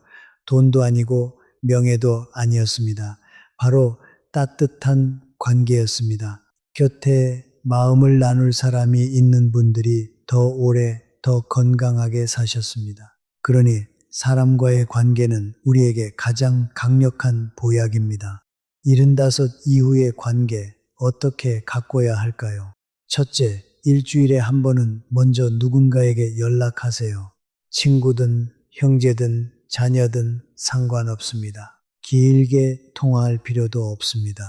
돈도 아니고 명예도 아니었습니다. 바로 따뜻한 관계였습니다. 곁에 마음을 나눌 사람이 있는 분들이 더 오래, 더 건강하게 사셨습니다. 그러니 사람과의 관계는 우리에게 가장 강력한 보약입니다. 75 이후의 관계, 어떻게 가꿔야 할까요? 첫째, 일주일에 한 번은 먼저 누군가에게 연락하세요. 친구든 형제든 자녀든 상관없습니다. 길게 통화할 필요도 없습니다.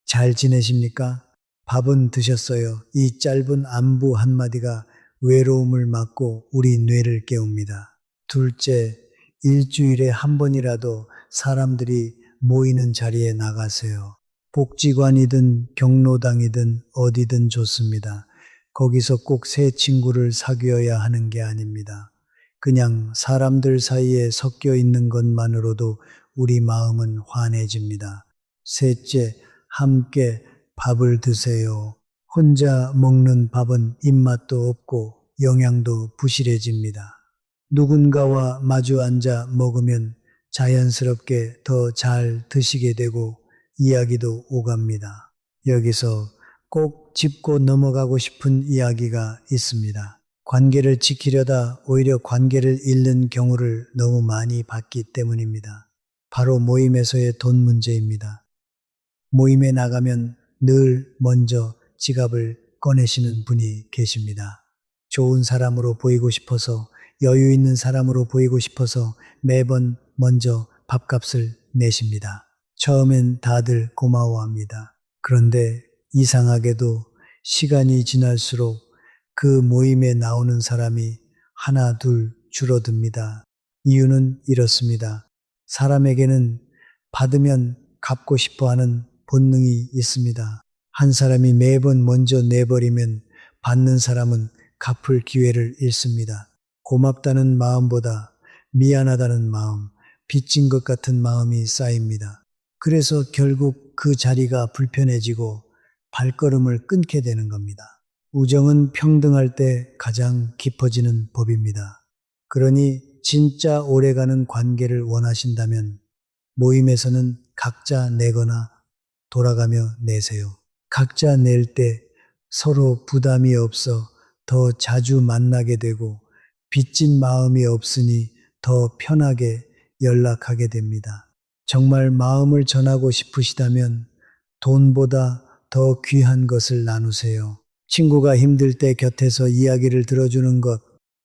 잘 지내십니까? 밥은 드셨어요? 이 짧은 안부 한마디가 외로움을 막고 우리 뇌를 깨웁니다. 둘째, 일주일에 한 번이라도 사람들이 모이는 자리에 나가세요. 복지관이든 경로당이든 어디든 좋습니다. 거기서 꼭 새 친구를 사귀어야 하는 게 아닙니다. 그냥 사람들 사이에 섞여 있는 것만으로도 우리 마음은 환해집니다. 셋째, 함께 밥을 드세요. 혼자 먹는 밥은 입맛도 없고 영양도 부실해집니다. 누군가와 마주 앉아 먹으면 자연스럽게 더 잘 드시게 되고 이야기도 오갑니다. 여기서 꼭 짚고 넘어가고 싶은 이야기가 있습니다. 관계를 지키려다 오히려 관계를 잃는 경우를 너무 많이 봤기 때문입니다. 바로 모임에서의 돈 문제입니다. 모임에 나가면 늘 먼저 지갑을 꺼내시는 분이 계십니다. 좋은 사람으로 보이고 싶어서, 여유 있는 사람으로 보이고 싶어서 매번 먼저 밥값을 내십니다. 처음엔 다들 고마워합니다. 그런데 이상하게도 시간이 지날수록 그 모임에 나오는 사람이 하나 둘 줄어듭니다. 이유는 이렇습니다. 사람에게는 받으면 갚고 싶어 하는 본능이 있습니다. 한 사람이 매번 먼저 내버리면 받는 사람은 갚을 기회를 잃습니다. 고맙다는 마음보다 미안하다는 마음, 빚진 것 같은 마음이 쌓입니다. 그래서 결국 그 자리가 불편해지고 발걸음을 끊게 되는 겁니다. 우정은 평등할 때 가장 깊어지는 법입니다. 그러니 진짜 오래가는 관계를 원하신다면 모임에서는 각자 내거나 돌아가며 내세요. 각자 낼 때 서로 부담이 없어 더 자주 만나게 되고 빚진 마음이 없으니 더 편하게 연락하게 됩니다. 정말 마음을 전하고 싶으시다면 돈보다 더 귀한 것을 나누세요. 친구가 힘들 때 곁에서 이야기를 들어주는 것,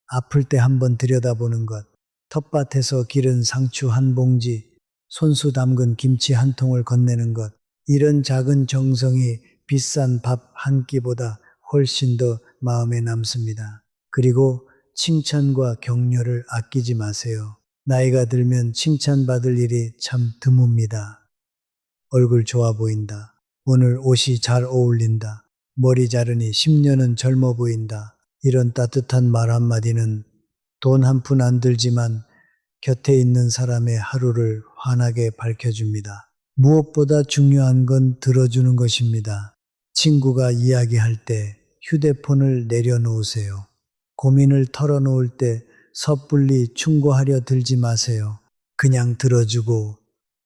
아플 때 한번 들여다보는 것, 텃밭에서 기른 상추 한 봉지, 손수 담근 김치 한 통을 건네는 것, 이런 작은 정성이 비싼 밥 한 끼보다 훨씬 더 마음에 남습니다. 그리고 칭찬과 격려를 아끼지 마세요. 나이가 들면 칭찬받을 일이 참 드뭅니다. 얼굴 좋아 보인다. 오늘 옷이 잘 어울린다. 머리 자르니 10년은 젊어 보인다. 이런 따뜻한 말 한마디는 돈 한 푼 안 들지만 곁에 있는 사람의 하루를 환하게 밝혀줍니다. 무엇보다 중요한 건 들어주는 것입니다. 친구가 이야기할 때 휴대폰을 내려놓으세요. 고민을 털어놓을 때 섣불리 충고하려 들지 마세요. 그냥 들어주고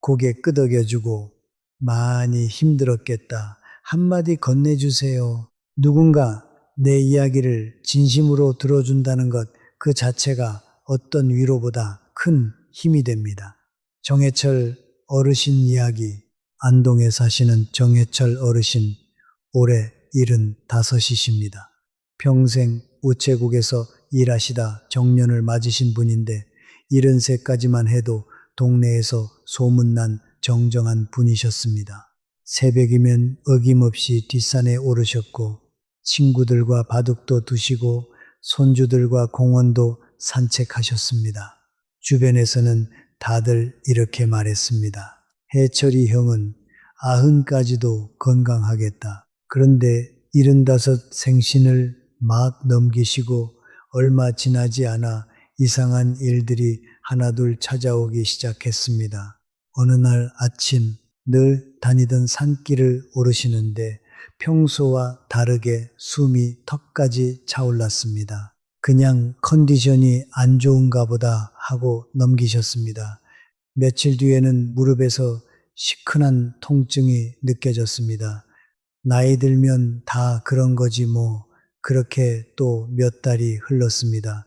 고개 끄덕여주고 많이 힘들었겠다 한마디 건네주세요. 누군가 내 이야기를 진심으로 들어준다는 것 그 자체가 어떤 위로보다 큰 힘이 됩니다. 정해철 어르신 이야기. 안동에 사시는 정해철 어르신 올해 75이십니다. 평생 우체국에서 일하시다 정년을 맞으신 분인데 73까지만 해도 동네에서 소문난 정정한 분이셨습니다. 새벽이면 어김없이 뒷산에 오르셨고 친구들과 바둑도 두시고 손주들과 공원도 산책하셨습니다. 주변에서는 다들 이렇게 말했습니다. 해철이 형은 90까지도 건강하겠다. 그런데 75 생신을 막 넘기시고 얼마 지나지 않아 이상한 일들이 하나둘 찾아오기 시작했습니다. 어느 날 아침 늘 다니던 산길을 오르시는데 평소와 다르게 숨이 턱까지 차올랐습니다. 그냥 컨디션이 안 좋은가 보다 하고 넘기셨습니다. 며칠 뒤에는 무릎에서 시큰한 통증이 느껴졌습니다. 나이 들면 다 그런 거지 뭐. 그렇게 또 몇 달이 흘렀습니다.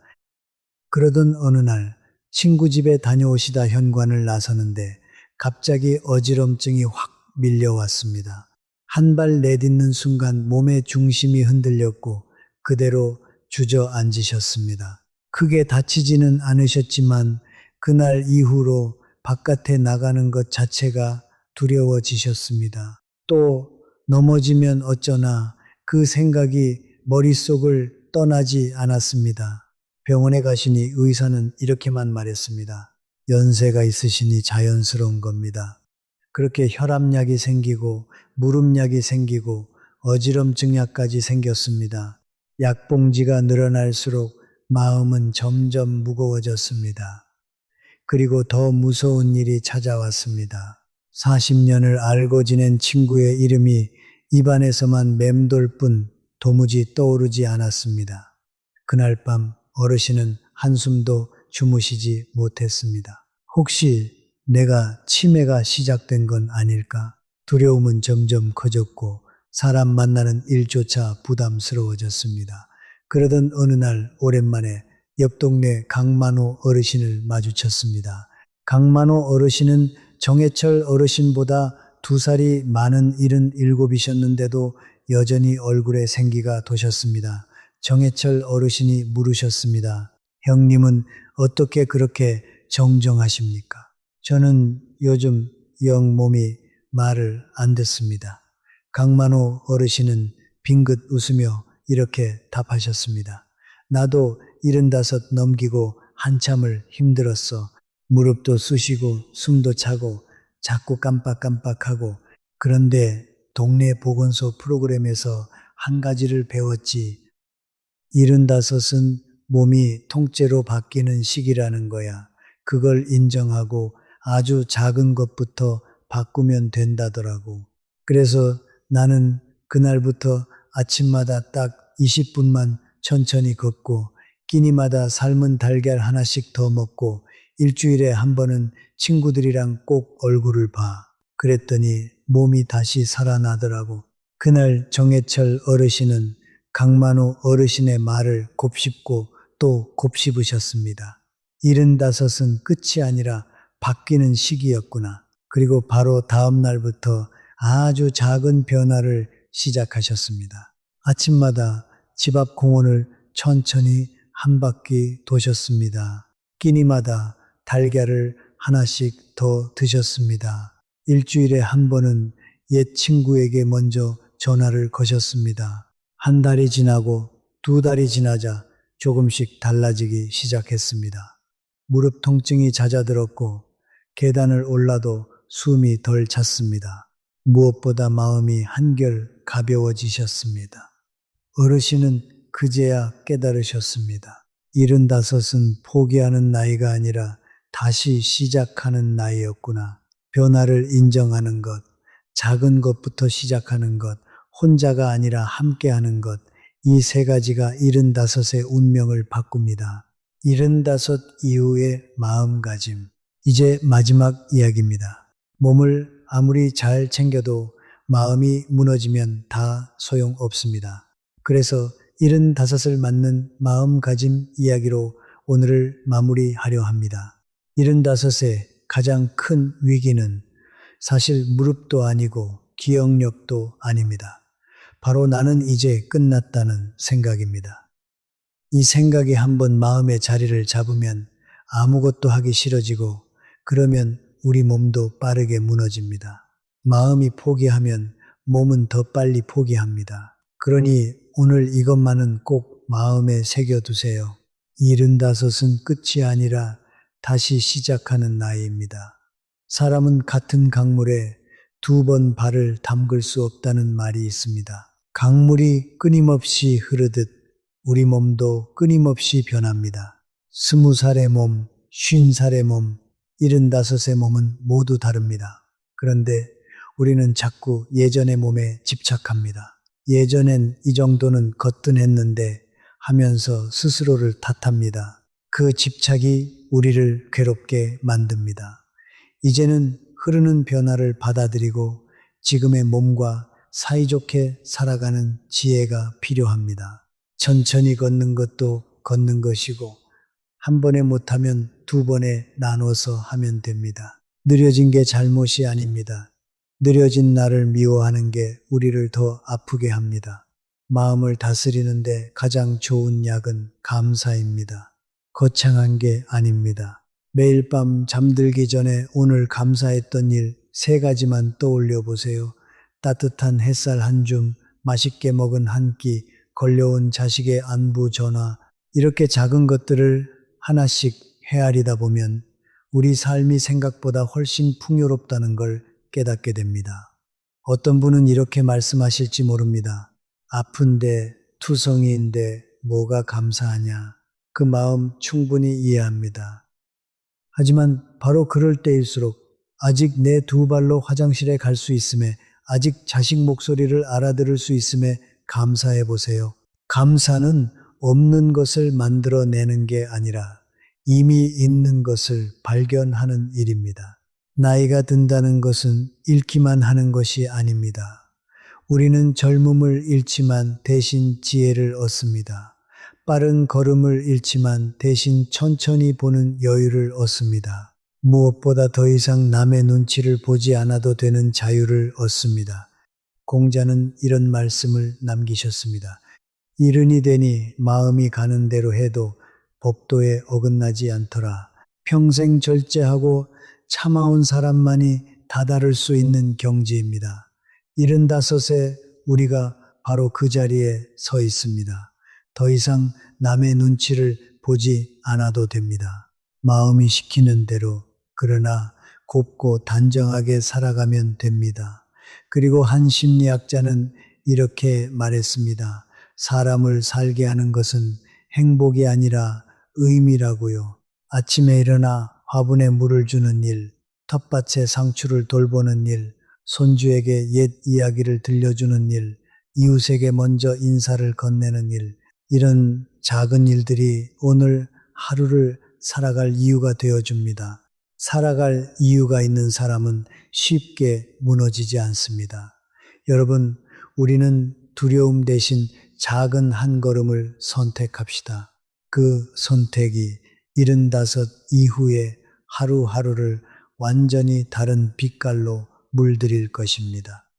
그러던 어느 날 친구 집에 다녀오시다 현관을 나서는데 갑자기 어지럼증이 확 밀려왔습니다. 한 발 내딛는 순간 몸의 중심이 흔들렸고 그대로 주저앉으셨습니다. 크게 다치지는 않으셨지만 그날 이후로 바깥에 나가는 것 자체가 두려워지셨습니다. 또 넘어지면 어쩌나 그 생각이 머릿속을 떠나지 않았습니다. 병원에 가시니 의사는 이렇게만 말했습니다. 연세가 있으시니 자연스러운 겁니다. 그렇게 혈압약이 생기고 무릎약이 생기고 어지럼증약까지 생겼습니다. 약봉지가 늘어날수록 마음은 점점 무거워졌습니다. 그리고 더 무서운 일이 찾아왔습니다. 40년을 알고 지낸 친구의 이름이 입안에서만 맴돌 뿐 도무지 떠오르지 않았습니다. 그날 밤 어르신은 한숨도 주무시지 못했습니다. 혹시 내가 치매가 시작된 건 아닐까? 두려움은 점점 커졌고 사람 만나는 일조차 부담스러워졌습니다. 그러던 어느 날 오랜만에 옆 동네 강만호 어르신을 마주쳤습니다. 강만호 어르신은 정해철 어르신보다 2살이 많은 77이셨는데도 여전히 얼굴에 생기가 도셨습니다. 정해철 어르신이 물으셨습니다. 형님은 어떻게 그렇게 정정하십니까? 저는 요즘 영 몸이 말을 안 듣습니다. 강만호 어르신은 빙긋 웃으며 이렇게 답하셨습니다. 나도 75 넘기고 한참을 힘들었어. 무릎도 쑤시고 숨도 차고 자꾸 깜빡깜빡하고 그런데 동네 보건소 프로그램에서 한 가지를 배웠지. 75은 몸이 통째로 바뀌는 시기라는 거야. 그걸 인정하고 아주 작은 것부터 바꾸면 된다더라고. 그래서 나는 그날부터 아침마다 딱 20분만 천천히 걷고 끼니마다 삶은 달걀 하나씩 더 먹고 일주일에 한 번은 친구들이랑 꼭 얼굴을 봐. 그랬더니 몸이 다시 살아나더라고. 그날 정해철 어르신은 강만호 어르신의 말을 곱씹고 또 곱씹으셨습니다. 75은 끝이 아니라 바뀌는 시기였구나. 그리고 바로 다음 날부터 아주 작은 변화를 시작하셨습니다. 아침마다 집 앞 공원을 천천히 한 바퀴 도셨습니다. 끼니마다 달걀을 하나씩 더 드셨습니다. 일주일에 한 번은 옛 친구에게 먼저 전화를 거셨습니다. 한 달이 지나고 2달이 지나자 조금씩 달라지기 시작했습니다. 무릎 통증이 잦아들었고 계단을 올라도 숨이 덜 찼습니다. 무엇보다 마음이 한결 가벼워지셨습니다. 어르신은 그제야 깨달으셨습니다. 75은 포기하는 나이가 아니라 다시 시작하는 나이였구나. 변화를 인정하는 것, 작은 것부터 시작하는 것, 혼자가 아니라 함께하는 것, 이 3가지가 75의 운명을 바꿉니다. 75 이후의 마음가짐. 이제 마지막 이야기입니다. 몸을 아무리 잘 챙겨도 마음이 무너지면 다 소용없습니다. 그래서 75을 맞는 마음가짐 이야기로 오늘을 마무리하려 합니다. 75의 가장 큰 위기는 사실 무릎도 아니고 기억력도 아닙니다. 바로 나는 이제 끝났다는 생각입니다. 이 생각이 한번 마음의 자리를 잡으면 아무것도 하기 싫어지고 그러면 우리 몸도 빠르게 무너집니다. 마음이 포기하면 몸은 더 빨리 포기합니다. 그러니 오늘 이것만은 꼭 마음에 새겨두세요. 75은 끝이 아니라 다시 시작하는 나이입니다. 사람은 같은 강물에 2번 발을 담글 수 없다는 말이 있습니다. 강물이 끊임없이 흐르듯 우리 몸도 끊임없이 변합니다. 20살의 몸, 50살의 몸, 75의 몸은 모두 다릅니다. 그런데 우리는 자꾸 예전의 몸에 집착합니다. 예전엔 이 정도는 거뜬했는데 하면서 스스로를 탓합니다. 그 집착이 우리를 괴롭게 만듭니다. 이제는 흐르는 변화를 받아들이고 지금의 몸과 사이좋게 살아가는 지혜가 필요합니다. 천천히 걷는 것도 걷는 것이고 한 번에 못하면 2번에 나눠서 하면 됩니다. 느려진 게 잘못이 아닙니다. 느려진 나를 미워하는 게 우리를 더 아프게 합니다. 마음을 다스리는데 가장 좋은 약은 감사입니다. 거창한 게 아닙니다. 매일 밤 잠들기 전에 오늘 감사했던 일 3가지만 떠올려 보세요. 따뜻한 햇살 한 줌, 맛있게 먹은 한 끼, 걸려온 자식의 안부 전화, 이렇게 작은 것들을 하나씩 헤아리다 보면 우리 삶이 생각보다 훨씬 풍요롭다는 걸 깨닫게 됩니다. 어떤 분은 이렇게 말씀하실지 모릅니다. 아픈데 투성이인데 뭐가 감사하냐. 그 마음 충분히 이해합니다. 하지만 바로 그럴 때일수록 아직 내 두 발로 화장실에 갈 수 있음에, 아직 자식 목소리를 알아들을 수 있음에 감사해 보세요. 감사는 없는 것을 만들어내는 게 아니라 이미 있는 것을 발견하는 일입니다. 나이가 든다는 것은 잃기만 하는 것이 아닙니다. 우리는 젊음을 잃지만 대신 지혜를 얻습니다. 빠른 걸음을 잃지만 대신 천천히 보는 여유를 얻습니다. 무엇보다 더 이상 남의 눈치를 보지 않아도 되는 자유를 얻습니다. 공자는 이런 말씀을 남기셨습니다. 이른이 되니 마음이 가는 대로 해도 법도에 어긋나지 않더라. 평생 절제하고 참아온 사람만이 다다를 수 있는 경지입니다. 75세 우리가 바로 그 자리에 서 있습니다. 더 이상 남의 눈치를 보지 않아도 됩니다. 마음이 시키는 대로, 그러나 곱고 단정하게 살아가면 됩니다. 그리고 한 심리학자는 이렇게 말했습니다. 사람을 살게 하는 것은 행복이 아니라 의미라고요. 아침에 일어나 화분에 물을 주는 일, 텃밭에 상추를 돌보는 일, 손주에게 옛 이야기를 들려주는 일, 이웃에게 먼저 인사를 건네는 일, 이런 작은 일들이 오늘 하루를 살아갈 이유가 되어줍니다. 살아갈 이유가 있는 사람은 쉽게 무너지지 않습니다. 여러분, 우리는 두려움 대신 작은 한 걸음을 선택합시다. 그 선택이 75 이후에 하루하루를 완전히 다른 빛깔로 물들일 것입니다.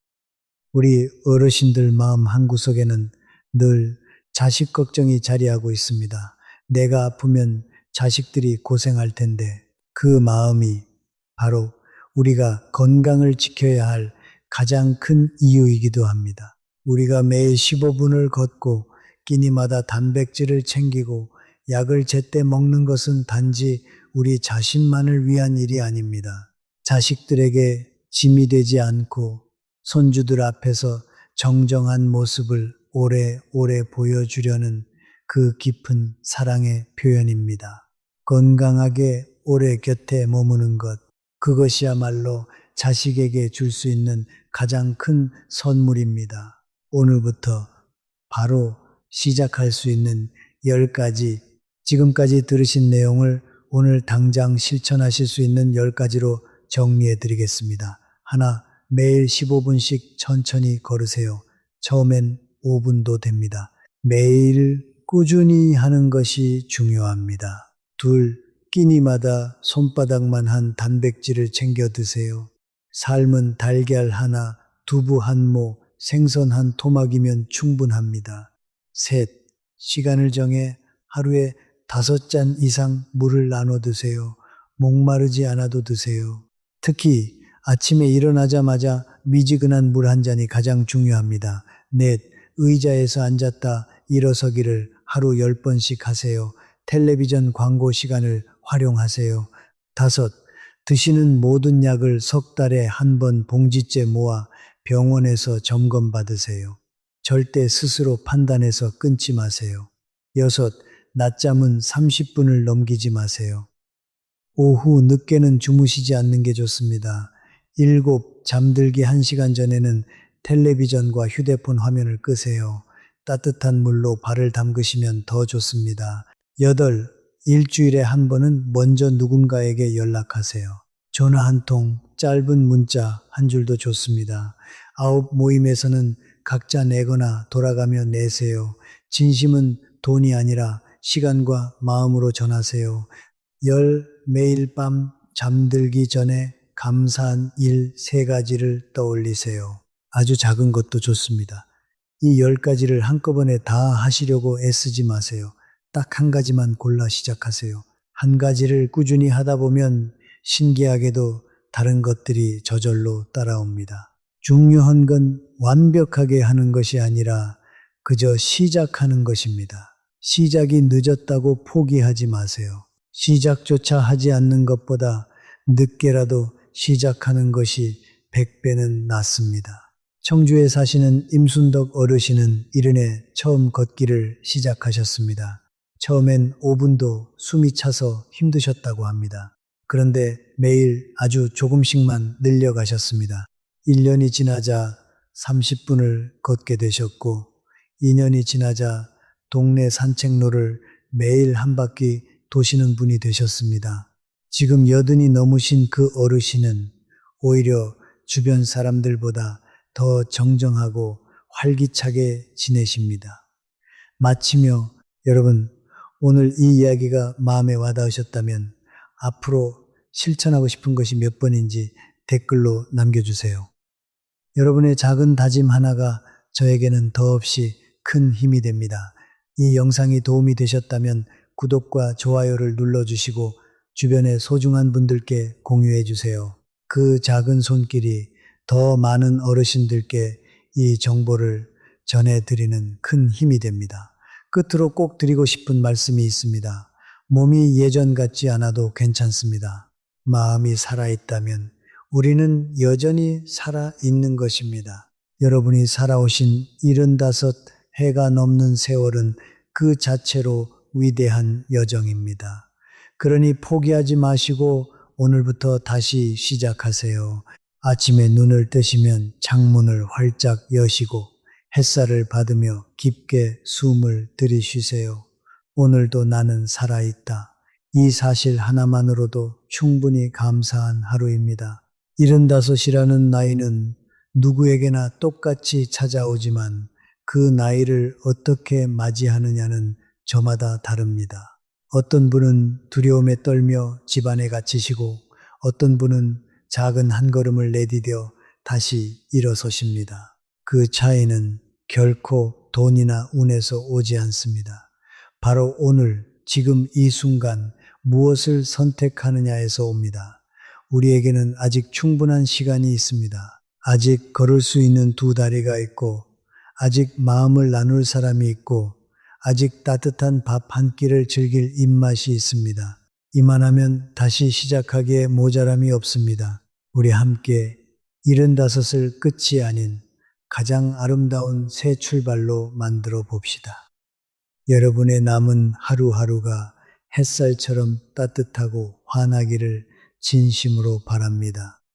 우리 어르신들 마음 한구석에는 늘 자식 걱정이 자리하고 있습니다. 내가 아프면 자식들이 고생할 텐데, 그 마음이 바로 우리가 건강을 지켜야 할 가장 큰 이유이기도 합니다. 우리가 매일 15분을 걷고 끼니마다 단백질을 챙기고 약을 제때 먹는 것은 단지 우리 자신만을 위한 일이 아닙니다. 자식들에게 짐이 되지 않고 손주들 앞에서 정정한 모습을 오래오래 보여주려는 그 깊은 사랑의 표현입니다. 건강하게 오래 곁에 머무는 것, 그것이야말로 자식에게 줄 수 있는 가장 큰 선물입니다. 오늘부터 바로 시작할 수 있는 10가지, 지금까지 들으신 내용을 오늘 당장 실천하실 수 있는 10가지로 정리해 드리겠습니다. 하나, 매일 15분씩 천천히 걸으세요. 처음엔 5분도 됩니다. 매일 꾸준히 하는 것이 중요합니다. 둘, 끼니마다 손바닥만 한 단백질을 챙겨 드세요. 삶은 달걀 하나, 두부 한 모, 생선 한 토막이면 충분합니다. 셋, 시간을 정해 하루에 5잔 이상 물을 나눠 드세요. 목마르지 않아도 드세요. 특히 아침에 일어나자마자 미지근한 물 한 잔이 가장 중요합니다. 넷, 의자에서 앉았다 일어서기를 하루 10번씩 하세요. 텔레비전 광고 시간을 활용하세요. 다섯, 드시는 모든 약을 석 달에 한 번 봉지째 모아 병원에서 점검받으세요. 절대 스스로 판단해서 끊지 마세요. 여섯, 낮잠은 30분을 넘기지 마세요. 오후 늦게는 주무시지 않는 게 좋습니다. 일곱, 잠들기 1시간 전에는 텔레비전과 휴대폰 화면을 끄세요. 따뜻한 물로 발을 담그시면 더 좋습니다. 여덟, 일주일에 한 번은 먼저 누군가에게 연락하세요. 전화 한 통, 짧은 문자 한 줄도 좋습니다. 아홉, 모임에서는 각자 내거나 돌아가며 내세요. 진심은 돈이 아니라 시간과 마음으로 전하세요. 열, 매일 밤 잠들기 전에 감사한 일 3가지를 떠올리세요. 아주 작은 것도 좋습니다. 이 10가지를 한꺼번에 다 하시려고 애쓰지 마세요. 딱 한 가지만 골라 시작하세요. 한 가지를 꾸준히 하다 보면 신기하게도 다른 것들이 저절로 따라옵니다. 중요한 건 완벽하게 하는 것이 아니라 그저 시작하는 것입니다. 시작이 늦었다고 포기하지 마세요. 시작조차 하지 않는 것보다 늦게라도 시작하는 것이 100배는 낫습니다. 청주에 사시는 임순덕 어르신은 이른해 처음 걷기를 시작하셨습니다. 처음엔 5분도 숨이 차서 힘드셨다고 합니다. 그런데 매일 아주 조금씩만 늘려가셨습니다. 1년이 지나자 30분을 걷게 되셨고, 2년이 지나자 동네 산책로를 매일 한 바퀴 도시는 분이 되셨습니다. 지금 여든이 넘으신 그 어르신은 오히려 주변 사람들보다 더 정정하고 활기차게 지내십니다. 마치며 여러분, 오늘 이 이야기가 마음에 와닿으셨다면 앞으로 실천하고 싶은 것이 몇 번인지 댓글로 남겨주세요. 여러분의 작은 다짐 하나가 저에게는 더없이 큰 힘이 됩니다. 이 영상이 도움이 되셨다면 구독과 좋아요를 눌러주시고 주변의 소중한 분들께 공유해 주세요. 그 작은 손길이 더 많은 어르신들께 이 정보를 전해드리는 큰 힘이 됩니다. 끝으로 꼭 드리고 싶은 말씀이 있습니다. 몸이 예전 같지 않아도 괜찮습니다. 마음이 살아있다면 우리는 여전히 살아있는 것입니다. 여러분이 살아오신 75 해가 넘는 세월은 그 자체로 위대한 여정입니다. 그러니 포기하지 마시고 오늘부터 다시 시작하세요. 아침에 눈을 뜨시면 창문을 활짝 여시고 햇살을 받으며 깊게 숨을 들이쉬세요. 오늘도 나는 살아있다. 이 사실 하나만으로도 충분히 감사한 하루입니다. 75이라는 나이는 누구에게나 똑같이 찾아오지만 그 나이를 어떻게 맞이하느냐는 저마다 다릅니다. 어떤 분은 두려움에 떨며 집안에 갇히시고 어떤 분은 작은 한 걸음을 내디뎌 다시 일어서십니다. 그 차이는 결코 돈이나 운에서 오지 않습니다. 바로 오늘, 지금 이 순간 무엇을 선택하느냐에서 옵니다. 우리에게는 아직 충분한 시간이 있습니다. 아직 걸을 수 있는 두 다리가 있고, 아직 마음을 나눌 사람이 있고, 아직 따뜻한 밥 한 끼를 즐길 입맛이 있습니다. 이만하면 다시 시작하기에 모자람이 없습니다. 우리 함께 75을 끝이 아닌 가장 아름다운 새 출발로 만들어 봅시다. 여러분의 남은 하루하루가 햇살처럼 따뜻하고 환하기를 진심으로 바랍니다.